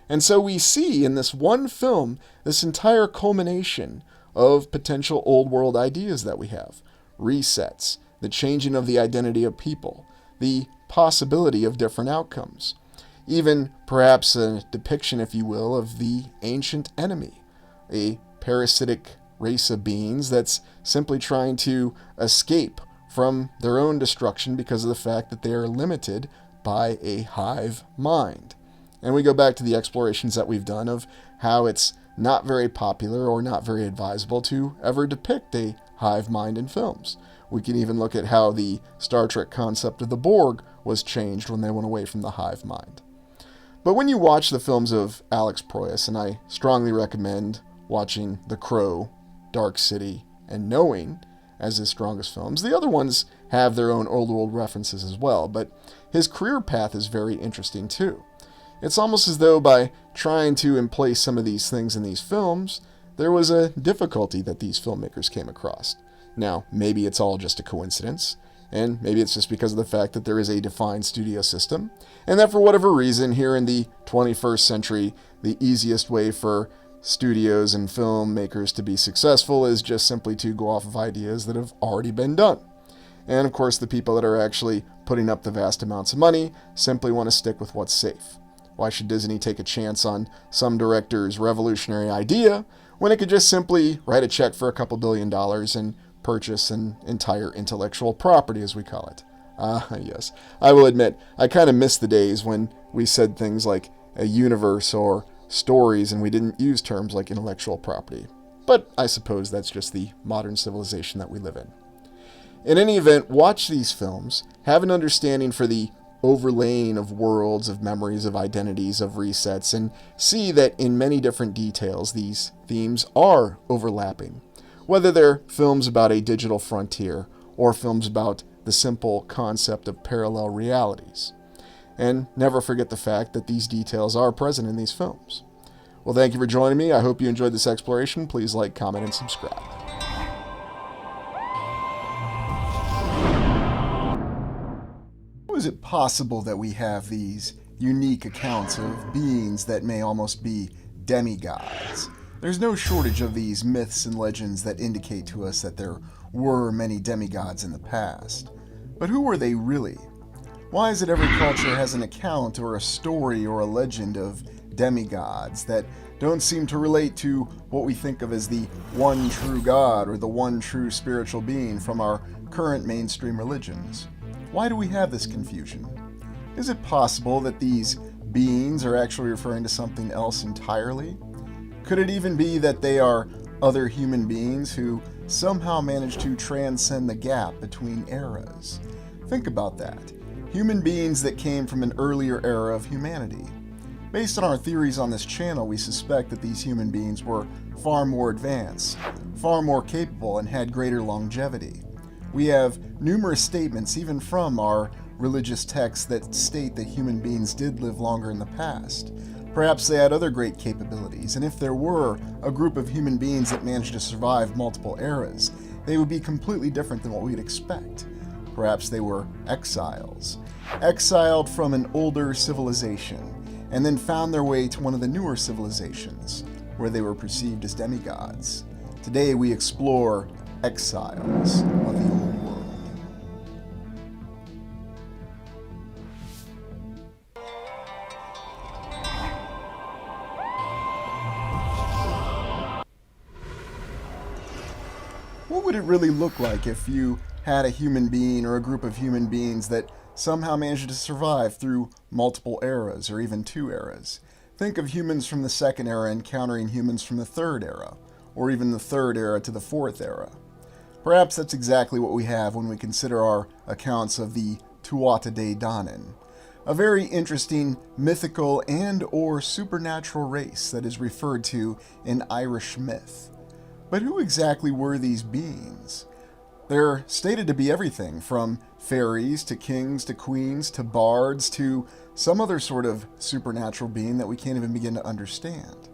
And so we see in this one film this entire culmination of potential old world ideas that we have. Resets, the changing of the identity of people, the possibility of different outcomes. Even perhaps a depiction, if you will, of the ancient enemy, a parasitic race of beings that's simply trying to escape from their own destruction because of the fact that they are limited by a hive mind. And we go back to the explorations that we've done of how it's not very popular or not very advisable to ever depict a hive mind in films. We can even look at how the Star Trek concept of the Borg was changed when they went away from the hive mind. But when you watch the films of Alex Proyas, and I strongly recommend watching The Crow, Dark City, and Knowing as his strongest films. The other ones have their own old world references as well, but his career path is very interesting too. It's almost as though by trying to emplace some of these things in these films, there was a difficulty that these filmmakers came across. Now, maybe it's all just a coincidence. And maybe it's just because of the fact that there is a defined studio system, and that for whatever reason, here in the 21st century, the easiest way for studios and filmmakers to be successful is just simply to go off of ideas that have already been done. And of course, the people that are actually putting up the vast amounts of money simply want to stick with what's safe. Why should Disney take a chance on some director's revolutionary idea when it could just simply write a check for a couple $1 billion and purchase an entire intellectual property, as we call it? Yes. I will admit, I kind of miss the days when we said things like a universe or stories and we didn't use terms like intellectual property. But I suppose that's just the modern civilization that we live in. In any event, watch these films, have an understanding for the overlaying of worlds, of memories, of identities, of resets, and see that in many different details these themes are overlapping. Whether they're films about a digital frontier or films about the simple concept of parallel realities. And never forget the fact that these details are present in these films. Well, thank you for joining me. I hope you enjoyed this exploration. Please like, comment, and subscribe. How is it possible that we have these unique accounts of beings that may almost be demigods? There's no shortage of these myths and legends that indicate to us that there were many demigods in the past. But who were they really? Why is it every culture has an account or a story or a legend of demigods that don't seem to relate to what we think of as the one true God or the one true spiritual being from our current mainstream religions? Why do we have this confusion? Is it possible that these beings are actually referring to something else entirely? Could it even be that they are other human beings who somehow manage to transcend the gap between eras? Think about that. Human beings that came from an earlier era of humanity. Based on our theories on this channel, we suspect that these human beings were far more advanced, far more capable, and had greater longevity. We have numerous statements, even from our religious texts, that state that human beings did live longer in the past. Perhaps they had other great capabilities, and if there were a group of human beings that managed to survive multiple eras, they would be completely different than what we'd expect. Perhaps they were exiles, exiled from an older civilization, and then found their way to one of the newer civilizations, where they were perceived as demigods. Today we explore exiles of the old world. What would it really look like if you had a human being or a group of human beings that somehow managed to survive through multiple eras or even two eras? Think of humans from the second era encountering humans from the third era, or even the third era to the fourth era. Perhaps that's exactly what we have when we consider our accounts of the Tuatha De Danann, a very interesting mythical and or supernatural race that is referred to in Irish myth. But who exactly were these beings? They're stated to be everything from fairies to kings to queens to bards to some other sort of supernatural being that we can't even begin to understand.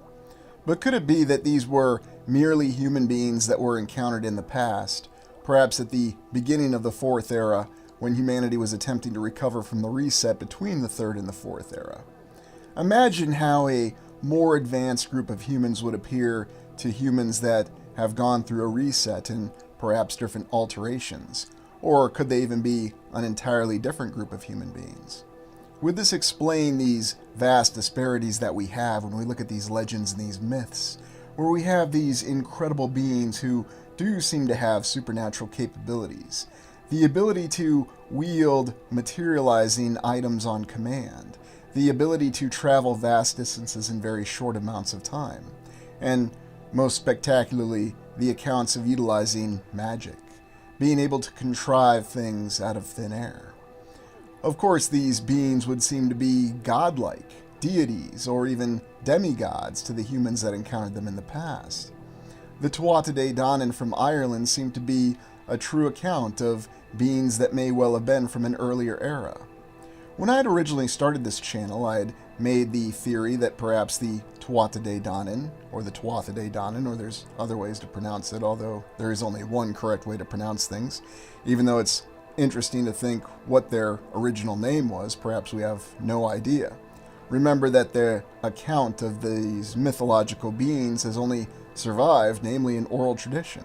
But could it be that these were merely human beings that were encountered in the past, perhaps at the beginning of the fourth era, when humanity was attempting to recover from the reset between the third and the fourth era? Imagine how a more advanced group of humans would appear to humans that have gone through a reset and perhaps different alterations. Or could they even be an entirely different group of human beings? Would this explain these vast disparities that we have when we look at these legends and these myths, where we have these incredible beings who do seem to have supernatural capabilities, the ability to wield materializing items on command, the ability to travel vast distances in very short amounts of time, and most spectacularly, the accounts of utilizing magic, being able to contrive things out of thin air. Of course, these beings would seem to be godlike, deities, or even demigods to the humans that encountered them in the past. The Tuatha De Danann from Ireland seem to be a true account of beings that may well have been from an earlier era. When I had originally started this channel, I had made the theory that perhaps the Tuatha De Danann, or the Tuatha De Danann, or there's other ways to pronounce it, although there is only one correct way to pronounce things, even though it's interesting to think what their original name was. Perhaps we have no idea. Remember that the account of these mythological beings has only survived, namely in oral tradition.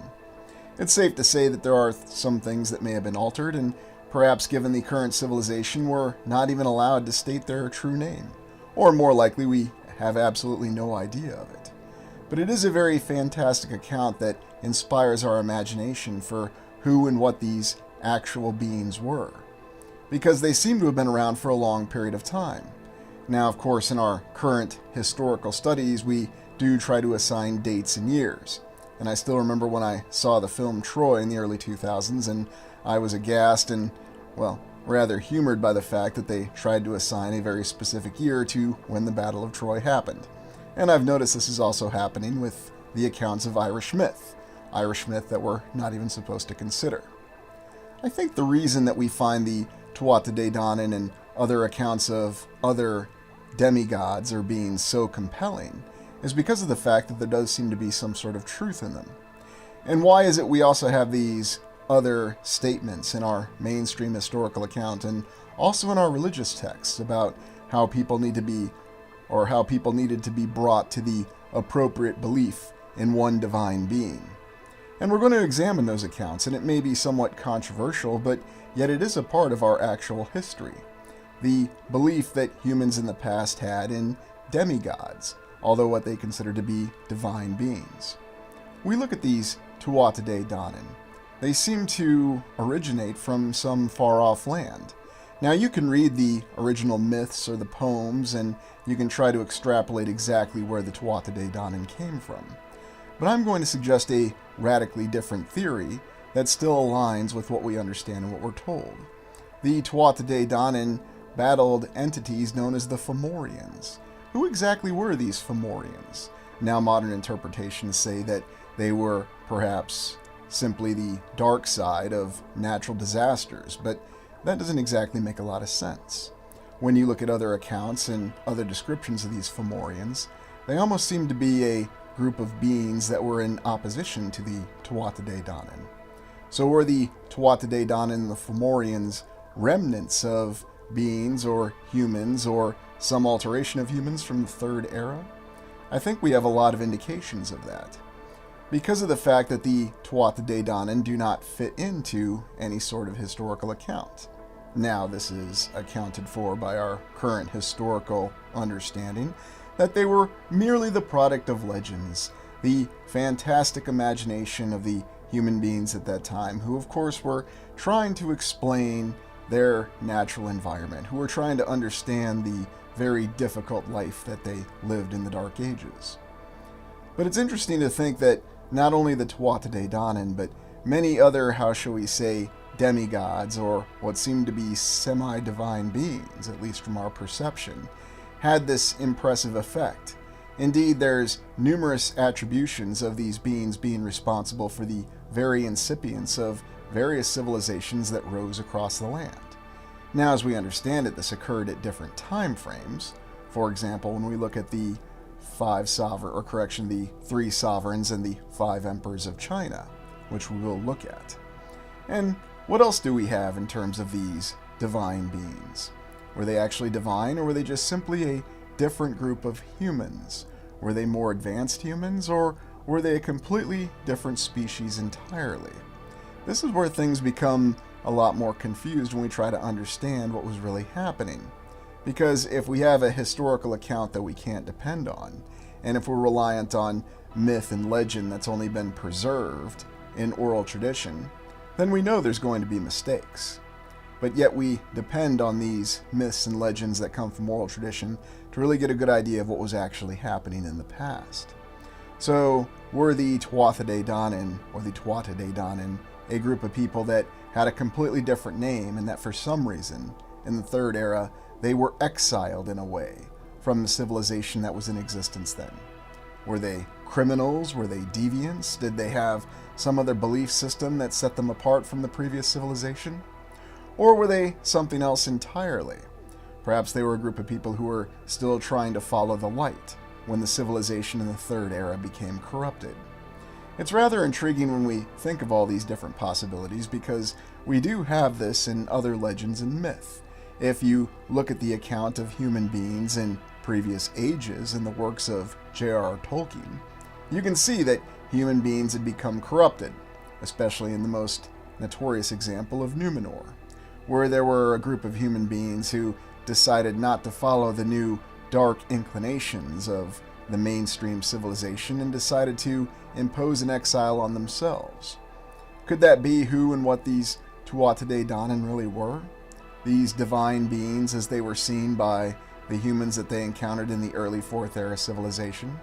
It's safe to say that there are some things that may have been altered, and perhaps given the current civilization, we're not even allowed to state their true name. Or more likely, we have absolutely no idea of it. But it is a very fantastic account that inspires our imagination for who and what these actual beings were, because they seem to have been around for a long period of time. Now, of course, in our current historical studies, we do try to assign dates and years. And I still remember when I saw the film Troy in the early 2000s, and I was aghast and, well, rather humored by the fact that they tried to assign a very specific year to when the Battle of Troy happened. And I've noticed this is also happening with the accounts of Irish myth that we're not even supposed to consider. I think the reason that we find the Tuatha De Danann and other accounts of other demigods or beings so compelling is because of the fact that there does seem to be some sort of truth in them. And why is it we also have these other statements in our mainstream historical account and also in our religious texts about how people need to be, or how people needed to be brought to the appropriate belief in one divine being? And we're going to examine those accounts, and it may be somewhat controversial, but yet it is a part of our actual history. The belief that humans in the past had in demigods, although what they consider to be divine beings. We look at these Tuatha De Danann. They seem to originate from some far-off land. Now, you can read the original myths or the poems, and you can try to extrapolate exactly where the Tuatha De Danann came from. But I'm going to suggest a radically different theory that still aligns with what we understand and what we're told. The Tuatha De Danann battled entities known as the Fomorians. Who exactly were these Fomorians? Now, modern interpretations say that they were perhaps simply the dark side of natural disasters, but that doesn't exactly make a lot of sense. When you look at other accounts and other descriptions of these Fomorians, they almost seem to be a group of beings that were in opposition to the Tuatha De Danann. So were the Tuatha De Danann and the Fomorians remnants of beings or humans or some alteration of humans from the Third Era? I think we have a lot of indications of that, because of the fact that the Tuatha De Danann do not fit into any sort of historical account. Now, this is accounted for by our current historical understanding that they were merely the product of legends, the fantastic imagination of the human beings at that time, who of course were trying to explain their natural environment, who were trying to understand the very difficult life that they lived in the Dark Ages. But it's interesting to think that not only the Tuatha De Danann, but many other, how shall we say, demigods, or what seem to be semi-divine beings, at least from our perception, had this impressive effect. Indeed, there's numerous attributions of these beings being responsible for the very incipience of various civilizations that rose across the land. Now, as we understand it, this occurred at different time frames. For example, when we look at the the 3 sovereigns and the 5 emperors of China, which we will look at. And what else do we have in terms of these divine beings? Were they actually divine, or were they just simply a different group of humans? Were they more advanced humans, or were they a completely different species entirely? This is where things become a lot more confused when we try to understand what was really happening. Because if we have a historical account that we can't depend on, and if we're reliant on myth and legend that's only been preserved in oral tradition, then we know there's going to be mistakes. But yet we depend on these myths and legends that come from oral tradition to really get a good idea of what was actually happening in the past. So were the Tuatha De Danann, or the Tuatha De Danann, a group of people that had a completely different name, and that for some reason, in the Third Era, they were exiled in a way from the civilization that was in existence then? Were they criminals? Were they deviants? Did they have some other belief system that set them apart from the previous civilization? Or were they something else entirely? Perhaps they were a group of people who were still trying to follow the light when the civilization in the Third Era became corrupted. It's rather intriguing when we think of all these different possibilities because we do have this in other legends and myth. If you look at the account of human beings in previous ages in the works of J.R.R. Tolkien, you can see that human beings had become corrupted, especially in the most notorious example of Numenor, where there were a group of human beings who decided not to follow the new dark inclinations of the mainstream civilization and decided to impose an exile on themselves. Could that be who and what these Tuatha Dé Danann really were? These divine beings as they were seen by the humans that they encountered in the early Fourth Era civilization?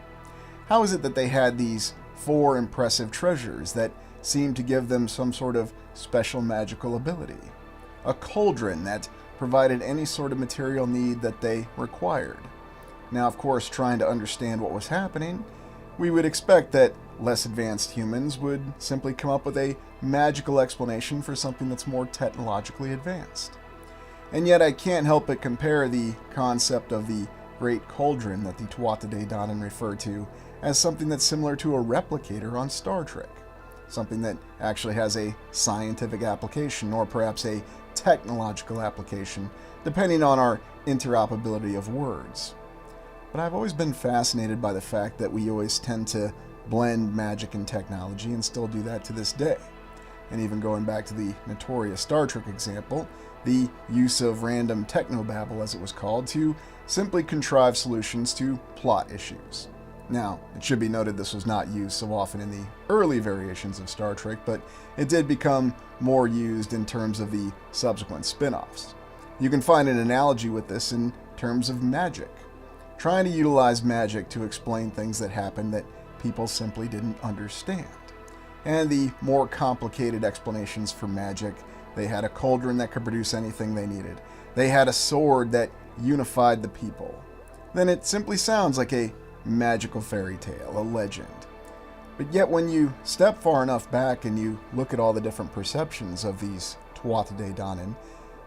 How is it that they had these 4 impressive treasures that seemed to give them some sort of special magical ability? A cauldron that provided any sort of material need that they required. Now, of course, trying to understand what was happening, we would expect that less advanced humans would simply come up with a magical explanation for something that's more technologically advanced. And yet I can't help but compare the concept of the Great Cauldron that the Tuatha Dé Danann refer to as something that's similar to a replicator on Star Trek. Something that actually has a scientific application or perhaps a technological application, depending on our interoperability of words. But I've always been fascinated by the fact that we always tend to blend magic and technology and still do that to this day. And even going back to the notorious Star Trek example, the use of random technobabble, as it was called, to simply contrive solutions to plot issues. Now, it should be noted this was not used so often in the early variations of Star Trek, but it did become more used in terms of the subsequent spin-offs. You can find an analogy with this in terms of magic. Trying to utilize magic to explain things that happened that people simply didn't understand. And the more complicated explanations for magic, they had a cauldron that could produce anything they needed. They had a sword that unified the people. Then it simply sounds like a magical fairy tale, a legend. But yet when you step far enough back and you look at all the different perceptions of these Tuatha Dé Danann,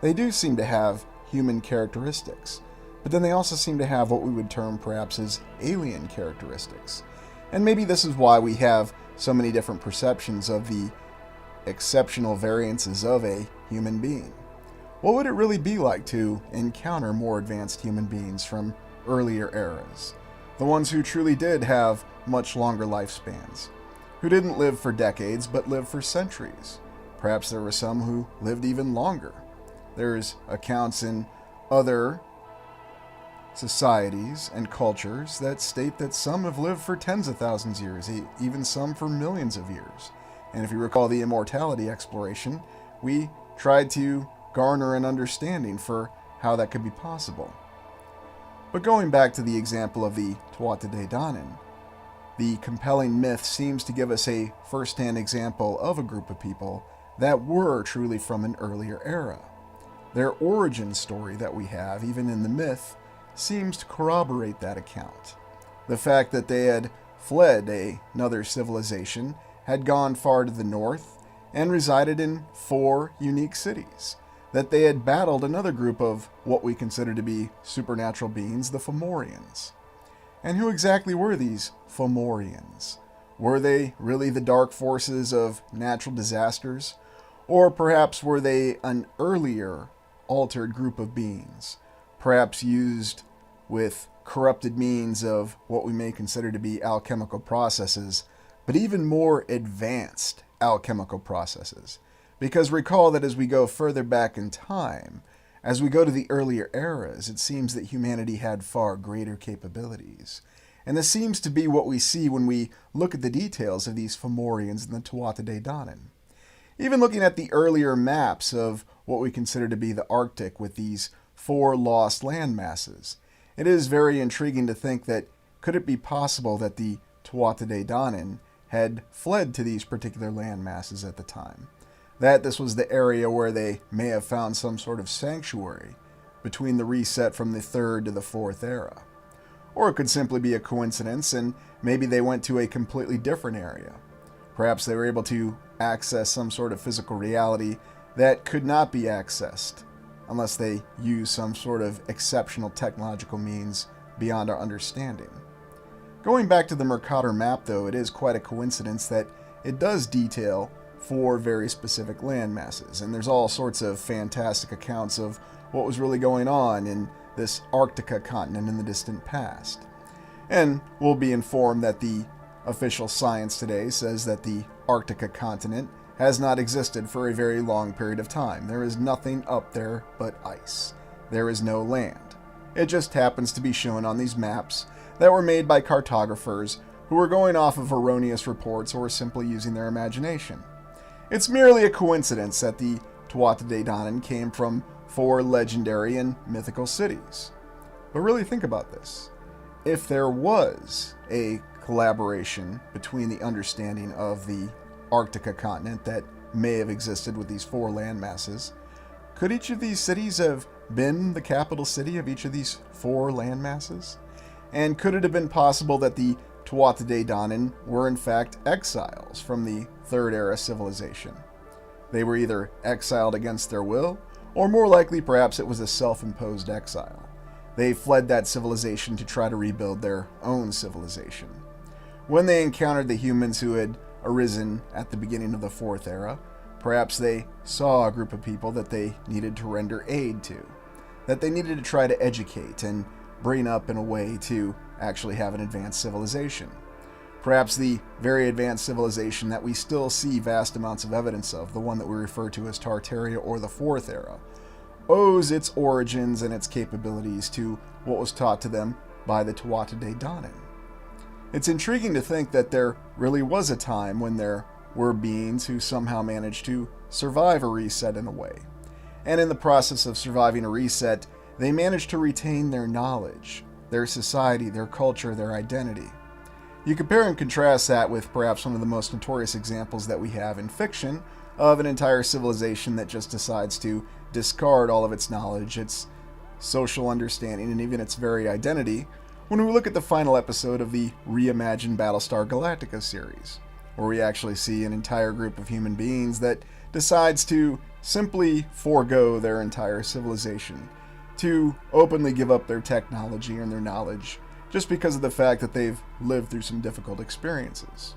they do seem to have human characteristics. But then they also seem to have what we would term perhaps as alien characteristics. And maybe this is why we have so many different perceptions of the exceptional variances of a human being. What would it really be like to encounter more advanced human beings from earlier eras? The ones who truly did have much longer lifespans, who didn't live for decades but lived for centuries. Perhaps there were some who lived even longer. There's accounts in other societies and cultures that state that some have lived for tens of thousands of years, even some for millions of years. And if you recall the immortality exploration, we tried to garner an understanding for how that could be possible. But going back to the example of the Tuatha Dé Danann, the compelling myth seems to give us a first-hand example of a group of people that were truly from an earlier era. Their origin story that we have, even in the myth, seems to corroborate that account. The fact that they had fled another civilization, had gone far to the north, and resided in 4 unique cities. That they had battled another group of what we consider to be supernatural beings, the Fomorians. And who exactly were these Fomorians? Were they really the dark forces of natural disasters? Or perhaps were they an earlier altered group of beings, perhaps used with corrupted means of what we may consider to be alchemical processes, but even more advanced alchemical processes? Because recall that as we go further back in time, as we go to the earlier eras, it seems that humanity had far greater capabilities. And this seems to be what we see when we look at the details of these Fomorians and the Tuatha Dé Danann. Even looking at the earlier maps of what we consider to be the Arctic with these 4 lost land masses, it is very intriguing to think that could it be possible that the Tuatha Dé Danann had fled to these particular land masses at the time? That this was the area where they may have found some sort of sanctuary between the reset from the 3rd to the 4th era. Or it could simply be a coincidence and maybe they went to a completely different area. Perhaps they were able to access some sort of physical reality that could not be accessed unless they used some sort of exceptional technological means beyond our understanding. Going back to the Mercator map, though, it is quite a coincidence that it does detail 4 very specific land masses, and there's all sorts of fantastic accounts of what was really going on in this Arctica continent in the distant past. And we'll be informed that the official science today says that the Arctica continent has not existed for a very long period of time. There is nothing up there but ice. There is no land. It just happens to be shown on these maps that were made by cartographers who were going off of erroneous reports or simply using their imagination. It's merely a coincidence that the Tuatha De Danann came from 4 legendary and mythical cities. But really think about this. If there was a collaboration between the understanding of the Arctica continent that may have existed with these 4 land masses, could each of these cities have been the capital city of each of these 4 land masses? And could it have been possible that the Tuatha De Danann were in fact exiles from the Third Era civilization? They were either exiled against their will, or more likely perhaps it was a self-imposed exile. They fled that civilization to try to rebuild their own civilization. When they encountered the humans who had arisen at the beginning of the Fourth Era, perhaps they saw a group of people that they needed to render aid to, that they needed to try to educate and bring up in a way to actually have an advanced civilization. Perhaps the very advanced civilization that we still see vast amounts of evidence of, the one that we refer to as Tartaria or the Fourth Era, owes its origins and its capabilities to what was taught to them by the Tuatha De Danann. It's intriguing to think that there really was a time when there were beings who somehow managed to survive a reset in a way. And in the process of surviving a reset, they managed to retain their knowledge, their society, their culture, their identity. You compare and contrast that with perhaps one of the most notorious examples that we have in fiction of an entire civilization that just decides to discard all of its knowledge, its social understanding, and even its very identity when we look at the final episode of the reimagined Battlestar Galactica series, where we actually see an entire group of human beings that decides to simply forego their entire civilization, to openly give up their technology and their knowledge, just because of the fact that they've lived through some difficult experiences.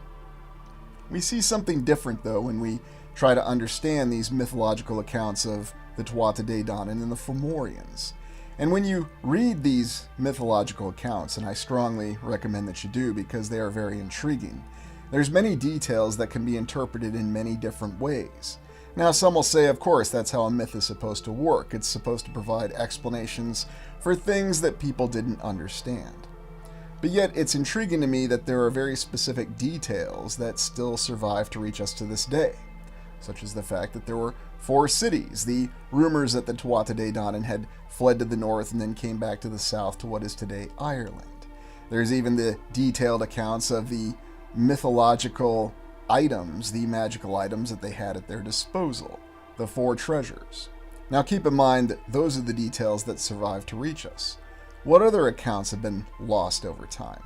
We see something different, though, when we try to understand these mythological accounts of the Tuatha De Danann and the Fomorians. And when you read these mythological accounts, and I strongly recommend that you do because they are very intriguing, there's many details that can be interpreted in many different ways. Now, some will say, of course, that's how a myth is supposed to work. It's supposed to provide explanations for things that people didn't understand. But yet, it's intriguing to me that there are very specific details that still survive to reach us to this day, such as the fact that there were 4 cities, the rumors that the Tuatha De Danann had fled to the north and then came back to the south to what is today Ireland. There's even the detailed accounts of the mythological items, the magical items that they had at their disposal, the 4 treasures. Now keep in mind that those are the details that survive to reach us. What other accounts have been lost over time?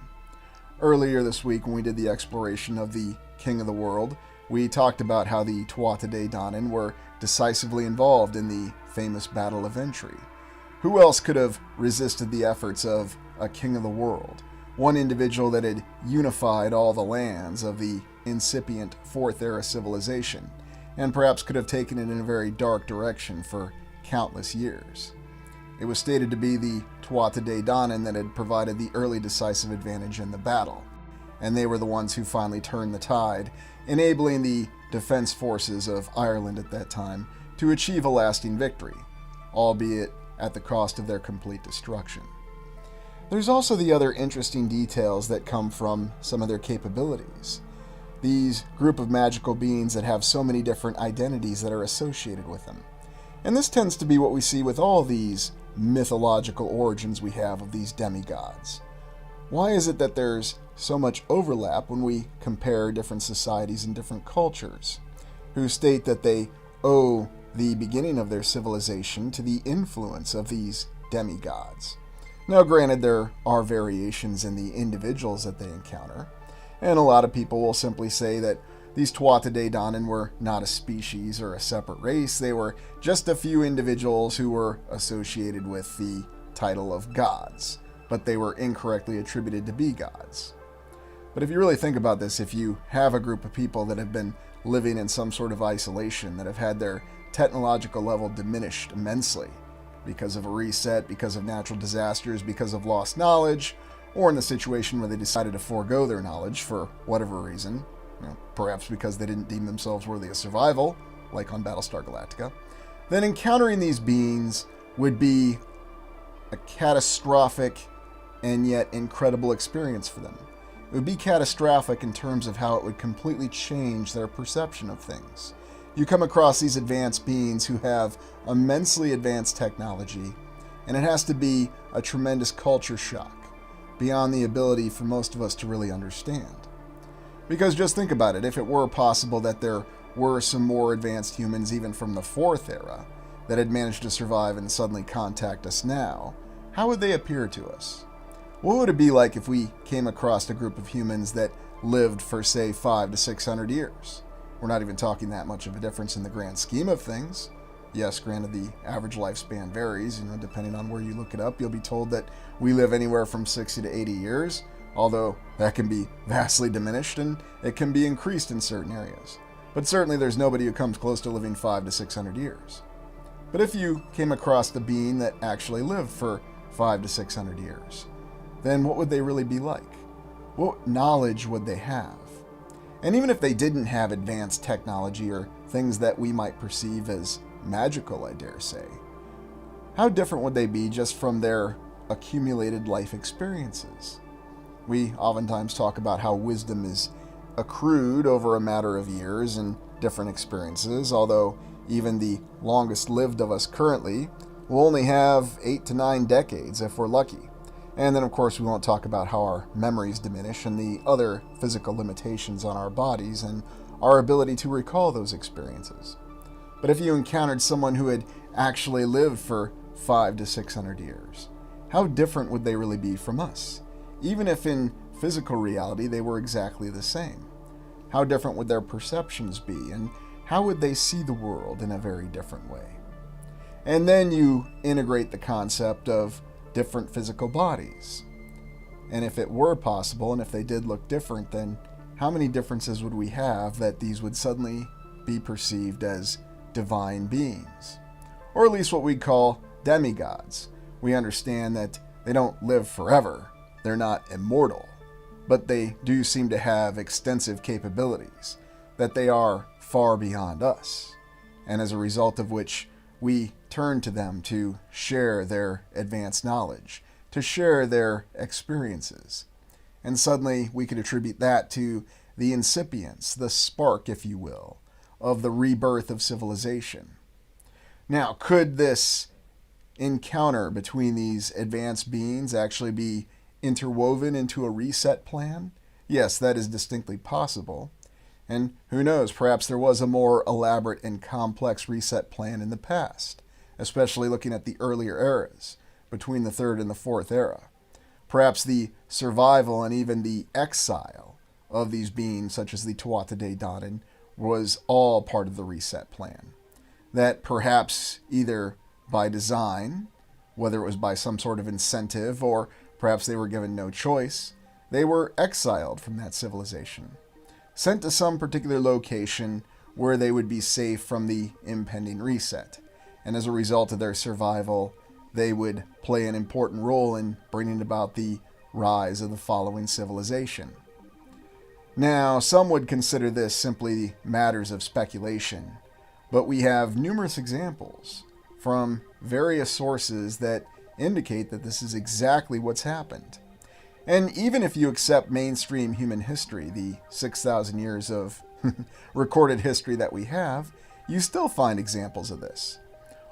Earlier this week, when we did the exploration of the King of the World, we talked about how the Tuatha De Danann were decisively involved in the famous Battle of Entry. Who else could have resisted the efforts of a King of the World, one individual that had unified all the lands of the incipient Fourth Era civilization, and perhaps could have taken it in a very dark direction for countless years? It was stated to be the Tuatha De Danann that had provided the early decisive advantage in the battle, and they were the ones who finally turned the tide, enabling the defense forces of Ireland at that time to achieve a lasting victory, albeit at the cost of their complete destruction. There's also the other interesting details that come from some of their capabilities. These group of magical beings that have so many different identities that are associated with them. And this tends to be what we see with all these mythological origins we have of these demigods. Why is it that there's so much overlap when we compare different societies and different cultures, who state that they owe the beginning of their civilization to the influence of these demigods? Now, granted, there are variations in the individuals that they encounter, and a lot of people will simply say that these Tuatha De Danann were not a species or a separate race. They were just a few individuals who were associated with the title of gods, but they were incorrectly attributed to be gods. But if you really think about this, if you have a group of people that have been living in some sort of isolation, that have had their technological level diminished immensely because of a reset, because of natural disasters, because of lost knowledge, or in the situation where they decided to forego their knowledge for whatever reason, perhaps because they didn't deem themselves worthy of survival, like on Battlestar Galactica, then encountering these beings would be a catastrophic and yet incredible experience for them. It would be catastrophic in terms of how it would completely change their perception of things. You come across these advanced beings who have immensely advanced technology, and it has to be a tremendous culture shock, beyond the ability for most of us to really understand. Because just think about it, if it were possible that there were some more advanced humans even from the Fourth Era that had managed to survive and suddenly contact us now, how would they appear to us? What would it be like if we came across a group of humans that lived for, say, 500 to 600 years? We're not even talking that much of a difference in the grand scheme of things. Yes, granted, the average lifespan varies, depending on where you look it up. You'll be told that we live anywhere from 60 to 80 years, although that can be vastly diminished and it can be increased in certain areas. But certainly there's nobody who comes close to living 500 to 600 years. But if you came across a being that actually lived for 500 to 600 years, then what would they really be like? What knowledge would they have? And even if they didn't have advanced technology or things that we might perceive as magical, I dare say, how different would they be just from their accumulated life experiences? We oftentimes talk about how wisdom is accrued over a matter of years and different experiences, although even the longest lived of us currently will only have 8 to 9 decades if we're lucky. And then, of course, we won't talk about how our memories diminish and the other physical limitations on our bodies and our ability to recall those experiences. But if you encountered someone who had actually lived for 500 to 600 years, how different would they really be from us? Even if in physical reality they were exactly the same. How different would their perceptions be, and how would they see the world in a very different way? And then you integrate the concept of different physical bodies. And if it were possible, and if they did look different, then how many differences would we have that these would suddenly be perceived as divine beings? Or at least what we'd call demigods. We understand that they don't live forever. They're not immortal. But they do seem to have extensive capabilities, that they are far beyond us. And as a result of which, we turn to them to share their advanced knowledge, to share their experiences. And suddenly we could attribute that to the incipience, the spark, if you will, of the rebirth of civilization. Now, could this encounter between these advanced beings actually be interwoven into a reset plan? Yes, that is distinctly possible. And who knows, perhaps there was a more elaborate and complex reset plan in the past, especially looking at the earlier eras, between the Third and the Fourth Era. Perhaps the survival and even the exile of these beings, such as the Tuatha De Danann, was all part of the reset plan. That perhaps either by design, whether it was by some sort of incentive, or perhaps they were given no choice, they were exiled from that civilization, sent to some particular location where they would be safe from the impending reset. And as a result of their survival, they would play an important role in bringing about the rise of the following civilization. Now, some would consider this simply matters of speculation, but we have numerous examples from various sources that indicate that this is exactly what's happened. And even if you accept mainstream human history, the 6,000 years of recorded history that we have, you still find examples of this.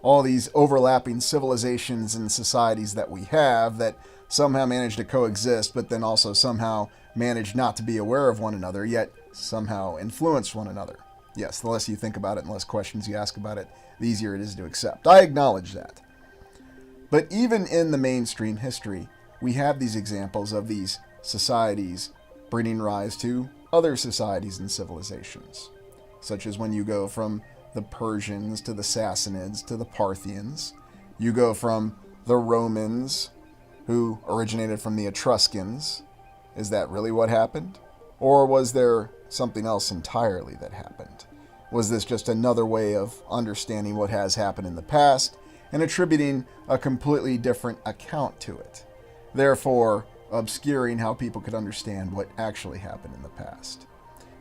All these overlapping civilizations and societies that we have that somehow manage to coexist, but then also somehow manage not to be aware of one another, yet somehow influence one another. Yes, the less you think about it and the less questions you ask about it, the easier it is to accept. I acknowledge that. But even in the mainstream history, we have these examples of these societies bringing rise to other societies and civilizations, such as when you go from the Persians to the Sassanids to the Parthians. You go from the Romans, who originated from the Etruscans. Is that really what happened? Or was there something else entirely that happened? Was this just another way of understanding what has happened in the past and attributing a completely different account to it, therefore obscuring how people could understand what actually happened in the past?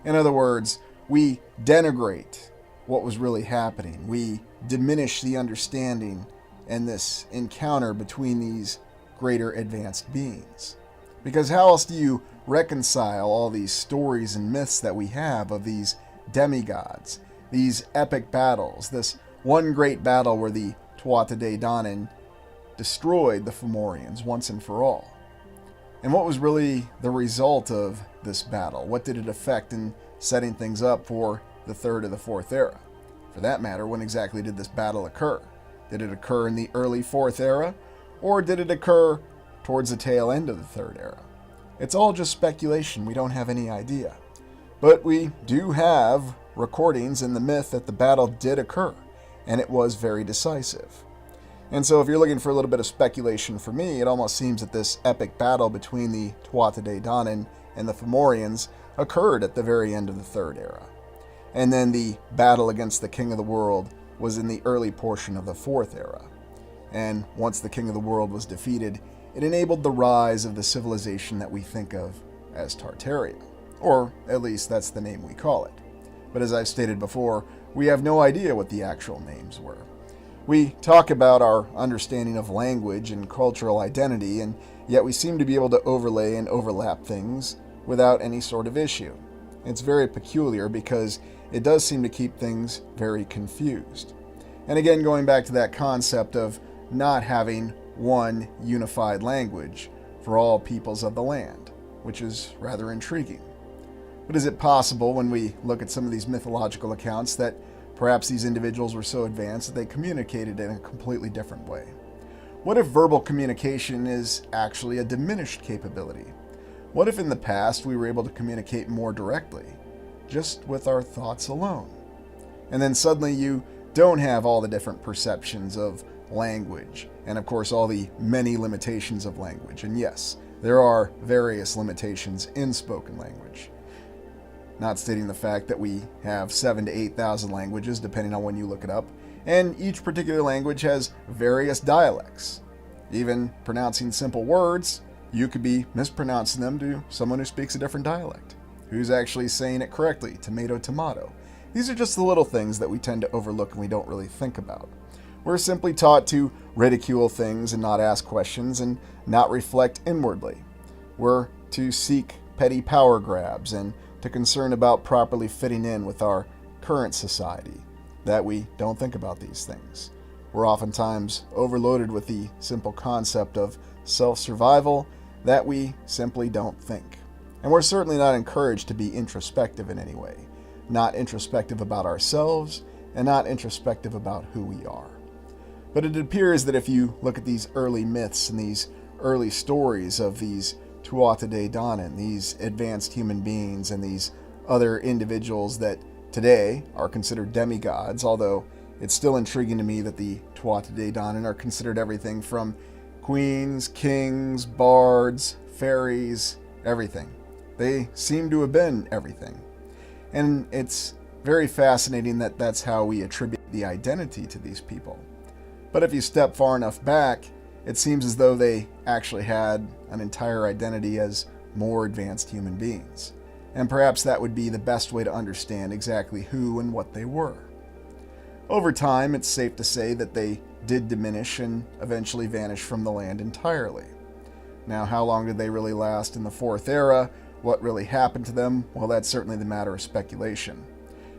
In other words, we denigrate what was really happening. We diminish the understanding and this encounter between these greater advanced beings. Because how else do you reconcile all these stories and myths that we have of these demigods, these epic battles, this one great battle where the Tuatha De Danann destroyed the Fomorians once and for all? And what was really the result of this battle? What did it affect in setting things up for the Third or the Fourth Era? For that matter, when exactly did this battle occur? Did it occur in the early Fourth Era, or did it occur towards the tail end of the Third Era? It's all just speculation. We don't have any idea. But we do have recordings in the myth that the battle did occur, and it was very decisive. And so if you're looking for a little bit of speculation for me, it almost seems that this epic battle between the Tuatha De Danann and the Fomorians occurred at the very end of the Third Era. And then the battle against the King of the World was in the early portion of the Fourth Era. And once the King of the World was defeated, it enabled the rise of the civilization that we think of as Tartaria. Or at least that's the name we call it. But as I've stated before, we have no idea what the actual names were. We talk about our understanding of language and cultural identity, and yet we seem to be able to overlay and overlap things without any sort of issue. It's very peculiar because it does seem to keep things very confused. And again, going back to that concept of not having one unified language for all peoples of the land, which is rather intriguing. But is it possible, when we look at some of these mythological accounts, that perhaps these individuals were so advanced that they communicated in a completely different way? What if verbal communication is actually a diminished capability? What if in the past we were able to communicate more directly, just with our thoughts alone? And then suddenly you don't have all the different perceptions of language, and of course all the many limitations of language. And yes, there are various limitations in spoken language. Not stating the fact that we have 7,000 to 8,000 languages, depending on when you look it up, and each particular language has various dialects. Even pronouncing simple words, you could be mispronouncing them to someone who speaks a different dialect, who's actually saying it correctly, tomato, tomato. These are just the little things that we tend to overlook and we don't really think about. We're simply taught to ridicule things and not ask questions and not reflect inwardly. We're to seek petty power grabs and to concern about properly fitting in with our current society, that we don't think about these things. We're oftentimes overloaded with the simple concept of self-survival that we simply don't think. And we're certainly not encouraged to be introspective in any way, not introspective about ourselves and not introspective about who we are. But it appears that if you look at these early myths and these early stories of these Tuatha De Danann, these advanced human beings and these other individuals that today are considered demigods, although it's still intriguing to me that the Tuatha De Danann are considered everything from queens, kings, bards, fairies, everything. They seem to have been everything. And it's very fascinating that that's how we attribute the identity to these people. But if you step far enough back, it seems as though they actually had an entire identity as more advanced human beings. And perhaps that would be the best way to understand exactly who and what they were. Over time, it's safe to say that they did diminish and eventually vanish from the land entirely. Now, how long did they really last in the Fourth Era? What really happened to them? Well, that's certainly the matter of speculation.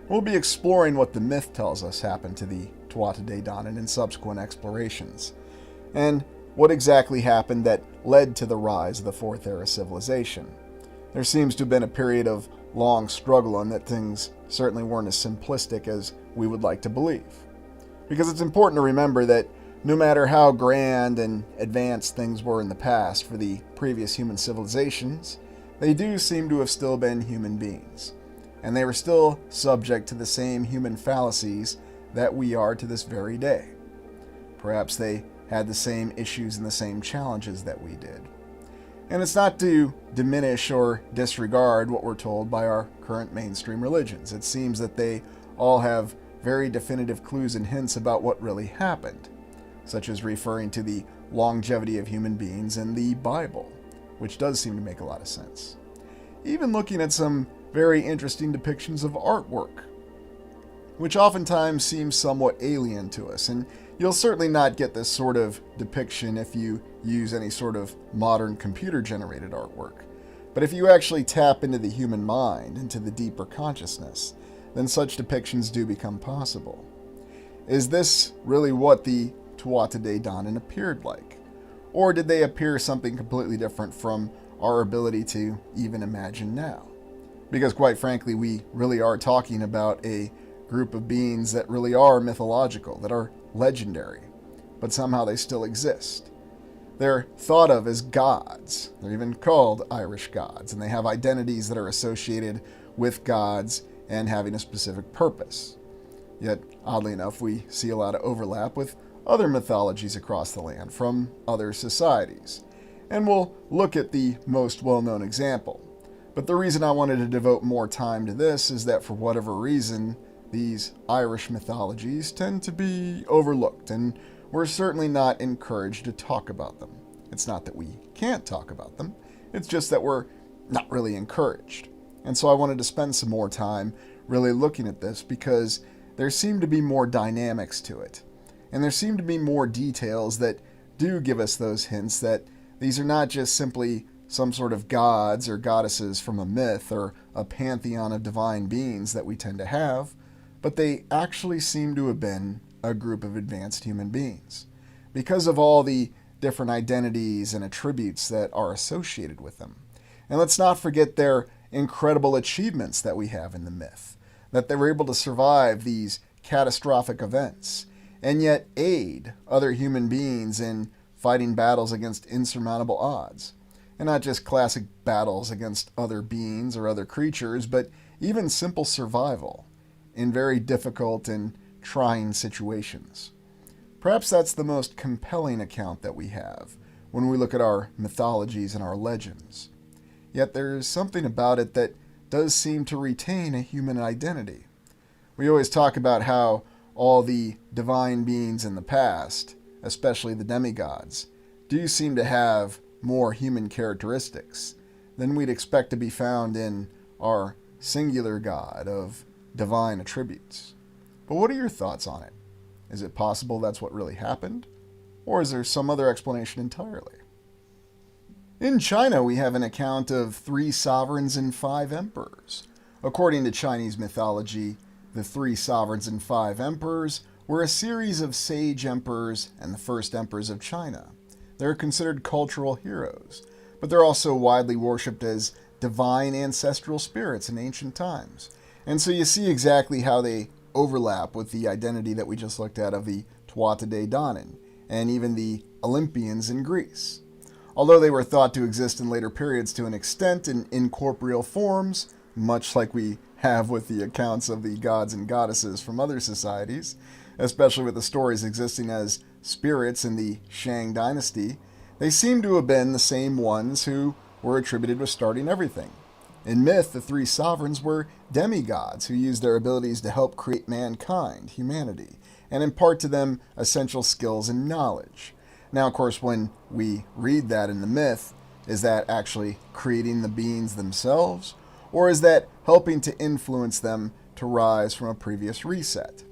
We'll be exploring what the myth tells us happened to the Tuatha De Danann in subsequent explorations, and what exactly happened that led to the rise of the Fourth Era civilization. There seems to have been a period of long struggle, and that things certainly weren't as simplistic as we would like to believe. Because it's important to remember that no matter how grand and advanced things were in the past for the previous human civilizations, they do seem to have still been human beings. And they were still subject to the same human fallacies that we are to this very day. Perhaps they had the same issues and the same challenges that we did. And it's not to diminish or disregard what we're told by our current mainstream religions. It seems that they all have very definitive clues and hints about what really happened, such as referring to the longevity of human beings in the Bible, which does seem to make a lot of sense. Even looking at some very interesting depictions of artwork, which oftentimes seems somewhat alien to us, and you'll certainly not get this sort of depiction if you use any sort of modern computer-generated artwork. But if you actually tap into the human mind, into the deeper consciousness, then such depictions do become possible. Is this really what the Tuatha De Danann appeared like? Or did they appear something completely different from our ability to even imagine now? Because quite frankly, we really are talking about a group of beings that really are mythological, that are legendary, but somehow they still exist. They're thought of as gods. They're even called Irish gods, and they have identities that are associated with gods and having a specific purpose. Yet, oddly enough, we see a lot of overlap with other mythologies across the land from other societies. And we'll look at the most well-known example. But the reason I wanted to devote more time to this is that for whatever reason, these Irish mythologies tend to be overlooked, and we're certainly not encouraged to talk about them. It's not that we can't talk about them, it's just that we're not really encouraged. And so I wanted to spend some more time really looking at this because there seem to be more dynamics to it. And there seem to be more details that do give us those hints that these are not just simply some sort of gods or goddesses from a myth or a pantheon of divine beings that we tend to have, but they actually seem to have been a group of advanced human beings because of all the different identities and attributes that are associated with them. And let's not forget their incredible achievements that we have in the myth, that they were able to survive these catastrophic events and yet aid other human beings in fighting battles against insurmountable odds. And not just classic battles against other beings or other creatures, but even simple survival in very difficult and trying situations. Perhaps that's the most compelling account that we have when we look at our mythologies and our legends. Yet there's something about it that does seem to retain a human identity. We always talk about how all the divine beings in the past, especially the demigods, do seem to have more human characteristics than we'd expect to be found in our singular God of divine attributes. But what are your thoughts on it? Is it possible that's what really happened? Or is there some other explanation entirely? In China, we have an account of 3 sovereigns and 5 emperors. According to Chinese mythology, the 3 sovereigns and 5 emperors were a series of sage emperors and the first emperors of China. They're considered cultural heroes, but they're also widely worshipped as divine ancestral spirits in ancient times. And so you see exactly how they overlap with the identity that we just looked at of the Tuatha De Danann and even the Olympians in Greece. Although they were thought to exist in later periods to an extent in incorporeal forms, much like we have with the accounts of the gods and goddesses from other societies, especially with the stories existing as spirits in the Shang dynasty, they seem to have been the same ones who were attributed with starting everything. In myth, the 3 sovereigns were demigods who used their abilities to help create mankind, humanity, and impart to them essential skills and knowledge. Now, of course, when we read that in the myth, is that actually creating the beings themselves, or is that helping to influence them to rise from a previous reset?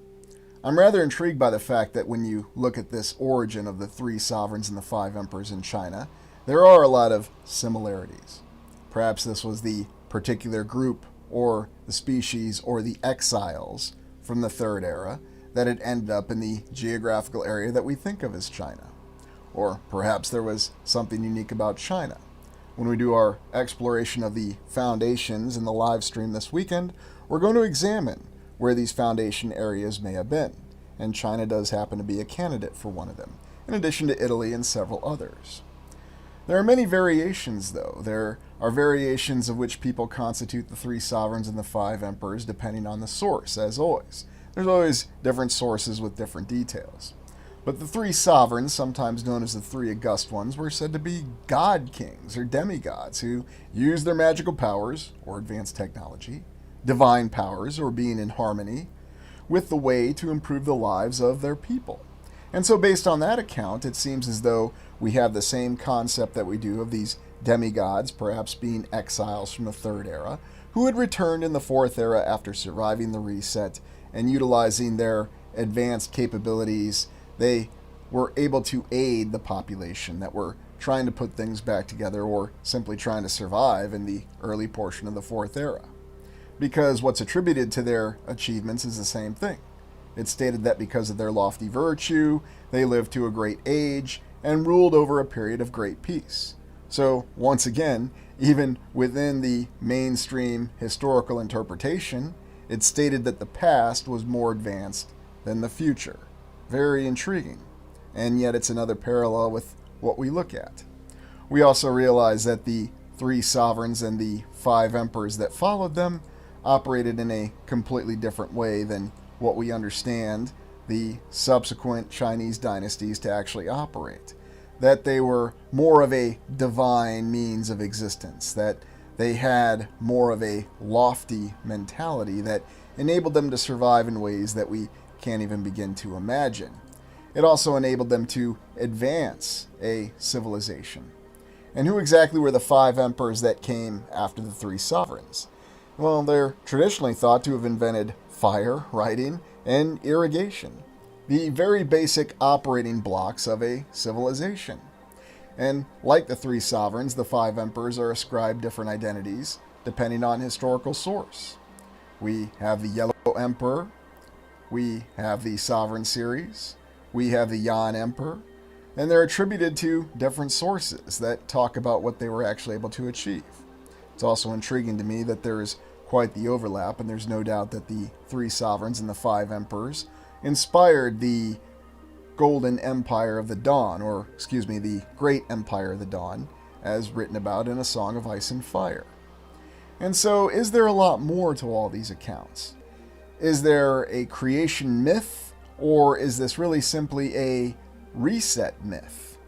I'm rather intrigued by the fact that when you look at this origin of the 3 sovereigns and the 5 emperors in China, there are a lot of similarities. Perhaps this was the particular group or the species or the exiles from the Third Era that had ended up in the geographical area that we think of as China. Or perhaps there was something unique about China. When we do our exploration of the foundations in the live stream this weekend, we're going to examine where these foundation areas may have been, and China does happen to be a candidate for one of them, in addition to Italy and several others. There are many variations, though. There are variations of which people constitute the 3 sovereigns and the 5 emperors, depending on the source, as always. There's always different sources with different details. But the three sovereigns, sometimes known as the three august ones, were said to be god kings or demigods who used their magical powers, or advanced technology, divine powers, or being in harmony, with the way to improve the lives of their people. And so based on that account, it seems as though we have the same concept that we do of these demigods perhaps being exiles from the Third Era, who had returned in the Fourth Era after surviving the reset and utilizing their advanced capabilities. They were able to aid the population that were trying to put things back together or simply trying to survive in the early portion of the Fourth Era. Because what's attributed to their achievements is the same thing. It's stated that because of their lofty virtue, they lived to a great age and ruled over a period of great peace. So, once again, even within the mainstream historical interpretation, it's stated that the past was more advanced than the future. Very intriguing. And yet it's another parallel with what we look at. We also realize that the three sovereigns and the five emperors that followed them operated in a completely different way than what we understand the subsequent Chinese dynasties to actually operate. That they were more of a divine means of existence, that they had more of a lofty mentality that enabled them to survive in ways that we can't even begin to imagine. It also enabled them to advance a civilization. And who exactly were the five emperors that came after the three sovereigns? Well, they're traditionally thought to have invented fire, writing, and irrigation, the very basic operating blocks of a civilization. And like the three sovereigns, the five emperors are ascribed different identities depending on historical source. We have the Yellow Emperor, we have the Sovereign series, we have the Yan Emperor, and they're attributed to different sources that talk about what they were actually able to achieve. It's also intriguing to me that there is quite the overlap, and there's no doubt that the three sovereigns and the five emperors inspired the Golden Empire of the Dawn, the Great Empire of the Dawn, as written about in A Song of Ice and Fire. And so, is there a lot more to all these accounts? Is there a creation myth, or is this really simply a reset myth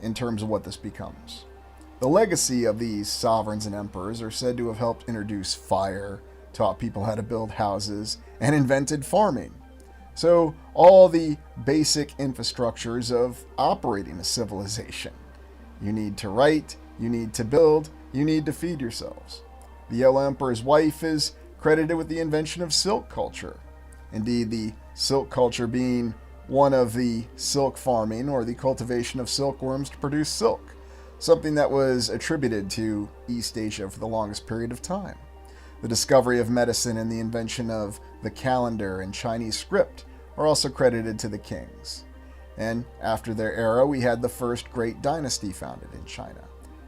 in terms of what this becomes? The legacy of these sovereigns and emperors are said to have helped introduce fire, taught people how to build houses, and invented farming. So, all the basic infrastructures of operating a civilization. You need to write, you need to build, you need to feed yourselves. The Yellow Emperor's wife is credited with the invention of silk culture. Indeed, the silk culture being one of the silk farming or the cultivation of silkworms to produce silk, something that was attributed to East Asia for the longest period of time. The discovery of medicine and the invention of the calendar and Chinese script are also credited to the kings. And after their era, we had the first great dynasty founded in China,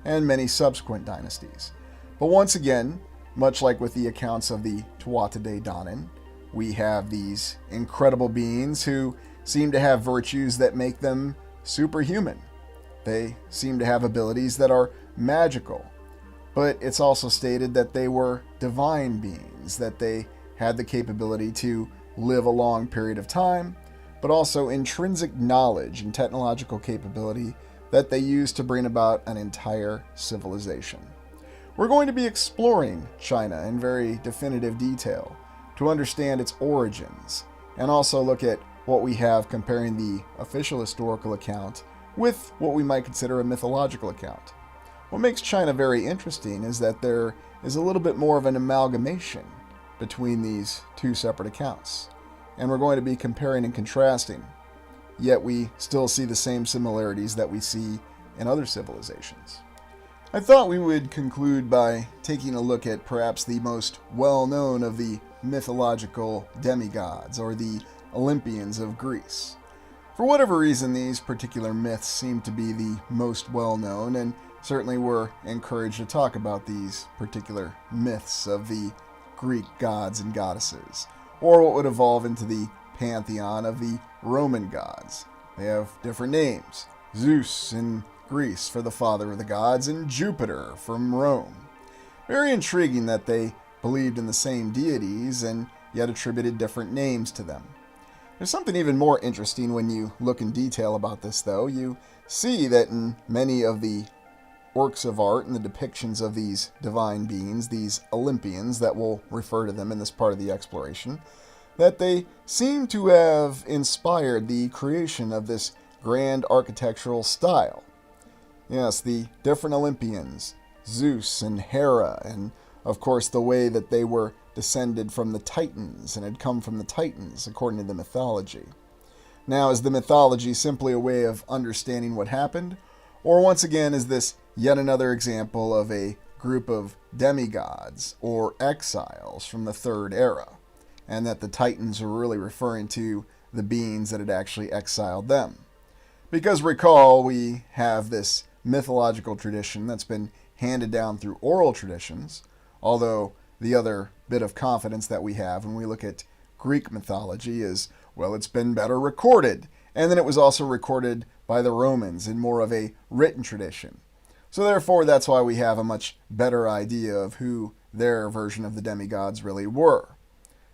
and many subsequent dynasties. But once again, much like with the accounts of the Tuatha De Danann, we have these incredible beings who seem to have virtues that make them superhuman. They seem to have abilities that are magical, but it's also stated that they were divine beings, that they had the capability to live a long period of time, but also intrinsic knowledge and technological capability that they used to bring about an entire civilization. We're going to be exploring China in very definitive detail to understand its origins, and also look at what we have comparing the official historical account with what we might consider a mythological account. What makes China very interesting is that there is a little bit more of an amalgamation between these two separate accounts, and we're going to be comparing and contrasting, yet we still see the same similarities that we see in other civilizations. I thought we would conclude by taking a look at perhaps the most well-known of the mythological demigods, or the Olympians of Greece. For whatever reason, these particular myths seem to be the most well-known, and certainly we're encouraged to talk about these particular myths of the Greek gods and goddesses, or what would evolve into the pantheon of the Roman gods. They have different names. Zeus in Greece for the father of the gods, and Jupiter from Rome. Very intriguing that they believed in the same deities and yet attributed different names to them. There's something even more interesting when you look in detail about this, though. You see that in many of the works of art and the depictions of these divine beings, these Olympians that we'll refer to them in this part of the exploration, that they seem to have inspired the creation of this grand architectural style. Yes, the different Olympians, Zeus and Hera, and of course the way that they were descended from the Titans and had come from the Titans, according to the mythology. Now, is the mythology simply a way of understanding what happened? Or once again, is this yet another example of a group of demigods or exiles from the Third Era, and that the Titans are really referring to the beings that had actually exiled them? Because recall, we have this mythological tradition that's been handed down through oral traditions, although the other bit of confidence that we have when we look at Greek mythology is, well, it's been better recorded. And then it was also recorded by the Romans in more of a written tradition. So therefore, that's why we have a much better idea of who their version of the demigods really were.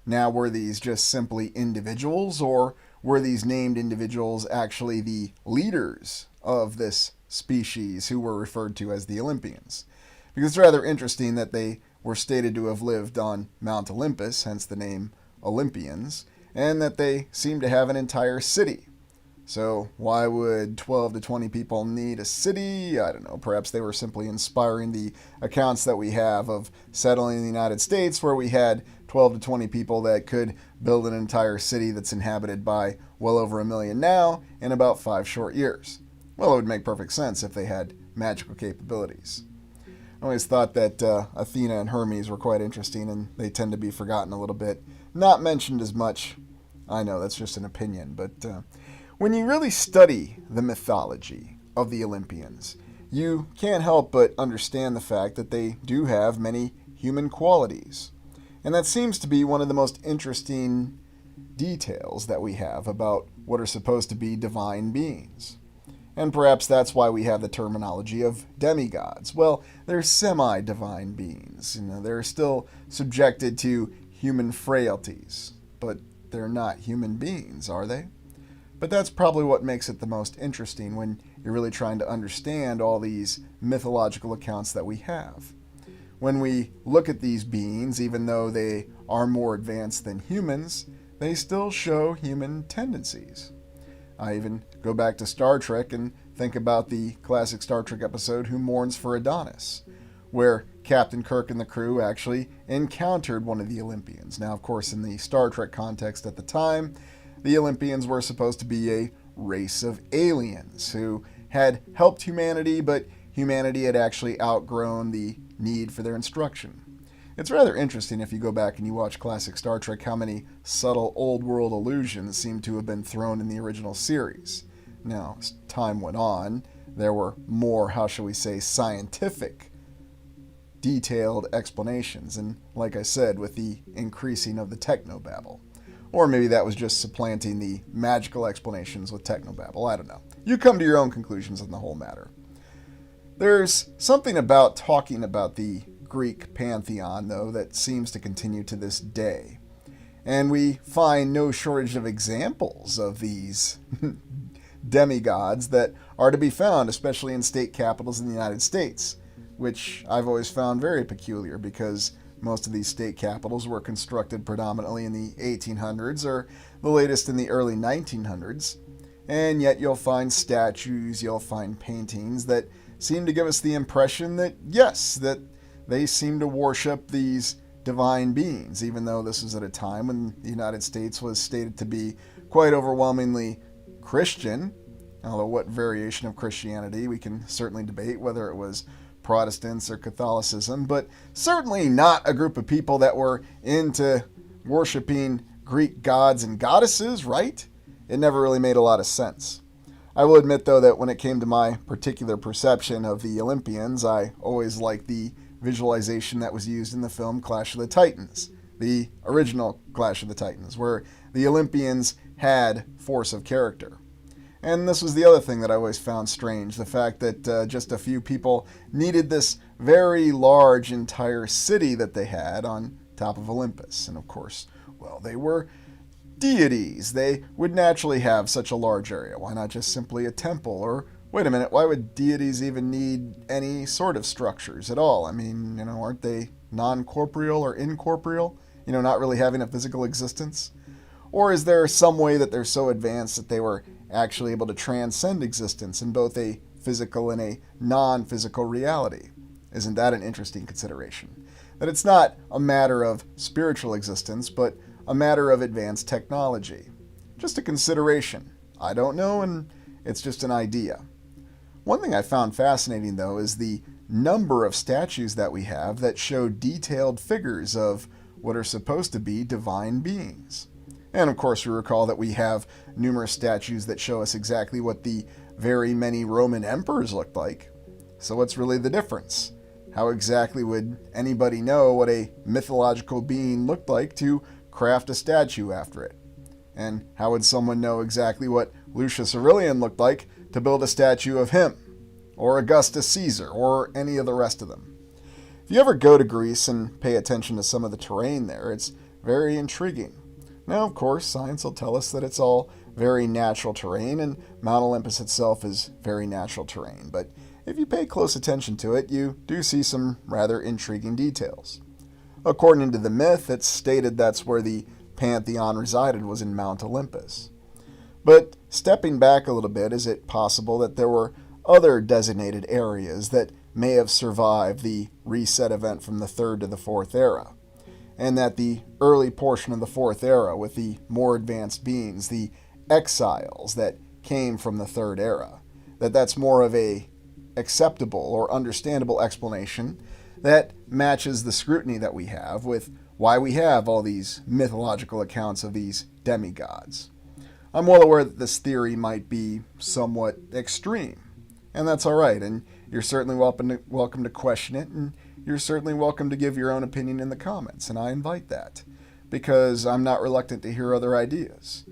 Now, were these just simply individuals, or were these named individuals actually the leaders of this species who were referred to as the Olympians? Because it's rather interesting that they were stated to have lived on Mount Olympus, hence the name Olympians, and that they seem to have an entire city. So why would 12 to 20 people need a city? I don't know. Perhaps they were simply inspiring the accounts that we have of settling in the United States, where we had 12 to 20 people that could build an entire city that's inhabited by well over 1 million now in about 5 short years. Well, it would make perfect sense if they had magical capabilities. I always thought that Athena and Hermes were quite interesting, and they tend to be forgotten a little bit. Not mentioned as much. I know, that's just an opinion, but when you really study the mythology of the Olympians, you can't help but understand the fact that they do have many human qualities. And that seems to be one of the most interesting details that we have about what are supposed to be divine beings. And perhaps that's why we have the terminology of demigods. Well, they're semi-divine beings. They're still subjected to human frailties, but they're not human beings, are they? But that's probably what makes it the most interesting when you're really trying to understand all these mythological accounts that we have. When we look at these beings, even though they are more advanced than humans, they still show human tendencies. I even go back to Star Trek and think about the classic Star Trek episode Who Mourns for Adonis, where Captain Kirk and the crew actually encountered one of the Olympians. Now, of course, in the Star Trek context at the time, the Olympians were supposed to be a race of aliens who had helped humanity, but humanity had actually outgrown the need for their instruction. It's rather interesting if you go back and you watch classic Star Trek how many subtle old world allusions seem to have been thrown in the original series. Now, as time went on, there were more, how shall we say, scientific, detailed explanations, and like I said, with the increasing of the technobabble. Or maybe that was just supplanting the magical explanations with technobabble, I don't know. You come to your own conclusions on the whole matter. There's something about talking about the Greek pantheon, though, that seems to continue to this day. And we find no shortage of examples of these demigods that are to be found, especially in state capitals in the United States, which I've always found very peculiar because most of these state capitals were constructed predominantly in the 1800s or the latest in the early 1900s. And yet you'll find statues, you'll find paintings that seem to give us the impression that, yes, that they seem to worship these divine beings, even though this was at a time when the United States was stated to be quite overwhelmingly Christian, although what variation of Christianity we can certainly debate, whether it was Protestants or Catholicism, but certainly not a group of people that were into worshiping Greek gods and goddesses, right? It never really made a lot of sense. I will admit, though, that when it came to my particular perception of the Olympians, I always liked the visualization that was used in the film Clash of the Titans, the original Clash of the Titans, where the Olympians had force of character. And this was the other thing that I always found strange, the fact that just a few people needed this very large entire city that they had on top of Olympus. And of course, well, they were Deities, they would naturally have such a large area. Why not just simply a temple? Or, wait a minute, why would deities even need any sort of structures at all? I mean, aren't they non-corporeal or incorporeal? Not really having a physical existence? Or is there some way that they're so advanced that they were actually able to transcend existence in both a physical and a non-physical reality? Isn't that an interesting consideration? That it's not a matter of spiritual existence, but a matter of advanced technology. Just a consideration. I don't know, and it's just an idea. One thing I found fascinating, though, is the number of statues that we have that show detailed figures of what are supposed to be divine beings. And of course, we recall that we have numerous statues that show us exactly what the very many Roman emperors looked like. So what's really the difference? How exactly would anybody know what a mythological being looked like to craft a statue after it? And how would someone know exactly what Lucius Aurelian looked like to build a statue of him? Or Augustus Caesar, or any of the rest of them? If you ever go to Greece and pay attention to some of the terrain there, it's very intriguing. Now, of course, science will tell us that it's all very natural terrain, and Mount Olympus itself is very natural terrain. But if you pay close attention to it, you do see some rather intriguing details. According to the myth, it's stated that's where the pantheon resided, was in Mount Olympus. But stepping back a little bit, is it possible that there were other designated areas that may have survived the reset event from the 3rd to the 4th era? And that the early portion of the 4th era, with the more advanced beings, the exiles that came from the 3rd era, that's more of a acceptable or understandable explanation that matches the scrutiny that we have with why we have all these mythological accounts of these demigods. I'm well aware that this theory might be somewhat extreme, and that's all right, and you're certainly welcome to question it, and you're certainly welcome to give your own opinion in the comments, and I invite that, because I'm not reluctant to hear other ideas.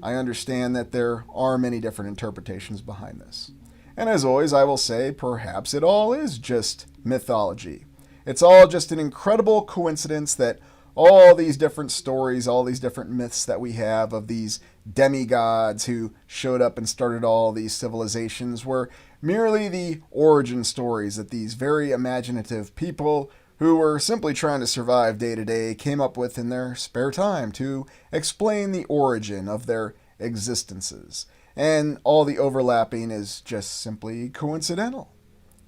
I understand that there are many different interpretations behind this. And as always, I will say, perhaps it all is just mythology. It's all just an incredible coincidence that all these different stories, all these different myths that we have of these demigods who showed up and started all these civilizations were merely the origin stories that these very imaginative people who were simply trying to survive day to day came up with in their spare time to explain the origin of their existences. And all the overlapping is just simply coincidental.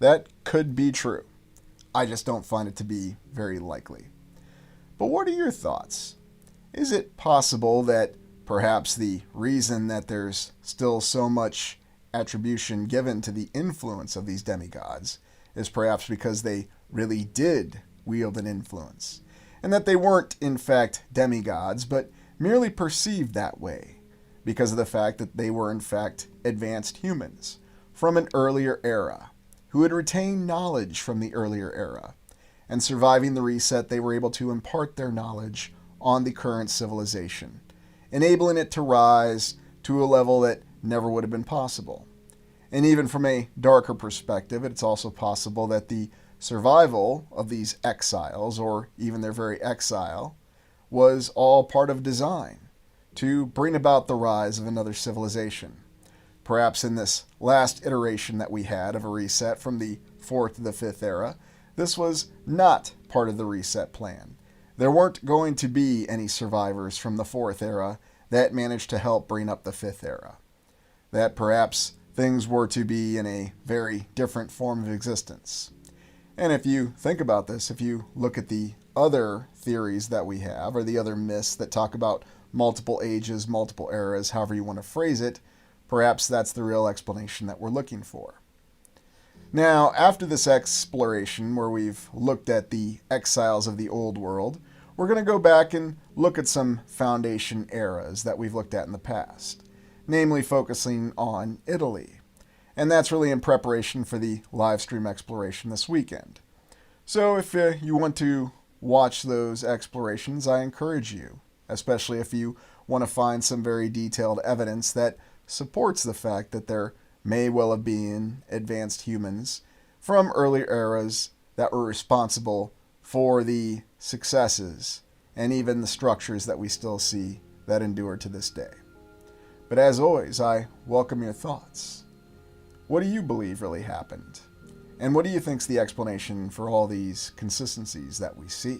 That could be true. I just don't find it to be very likely. But what are your thoughts? Is it possible that perhaps the reason that there's still so much attribution given to the influence of these demigods is perhaps because they really did wield an influence, and that they weren't in fact demigods, but merely perceived that way because of the fact that they were in fact advanced humans from an earlier era who had retained knowledge from the earlier era, and surviving the reset they were able to impart their knowledge on the current civilization, enabling it to rise to a level that never would have been possible. And even from a darker perspective, it's also possible that the survival of these exiles, or even their very exile, was all part of design to bring about the rise of another civilization. Perhaps in this last iteration that we had of a reset from the 4th to the 5th era, this was not part of the reset plan. There weren't going to be any survivors from the 4th era that managed to help bring up the 5th era. That perhaps things were to be in a very different form of existence. And if you think about this, if you look at the other theories that we have, or the other myths that talk about multiple ages, multiple eras, however you want to phrase it, perhaps that's the real explanation that we're looking for. Now, after this exploration where we've looked at the exiles of the old world, we're going to go back and look at some foundation eras that we've looked at in the past, namely focusing on Italy. And that's really in preparation for the live stream exploration this weekend. So if you want to watch those explorations, I encourage you, especially if you want to find some very detailed evidence that supports the fact that there may well have been advanced humans from earlier eras that were responsible for the successes and even the structures that we still see that endure to this day. But as always, I welcome your thoughts. What do you believe really happened? And what do you think's the explanation for all these consistencies that we see?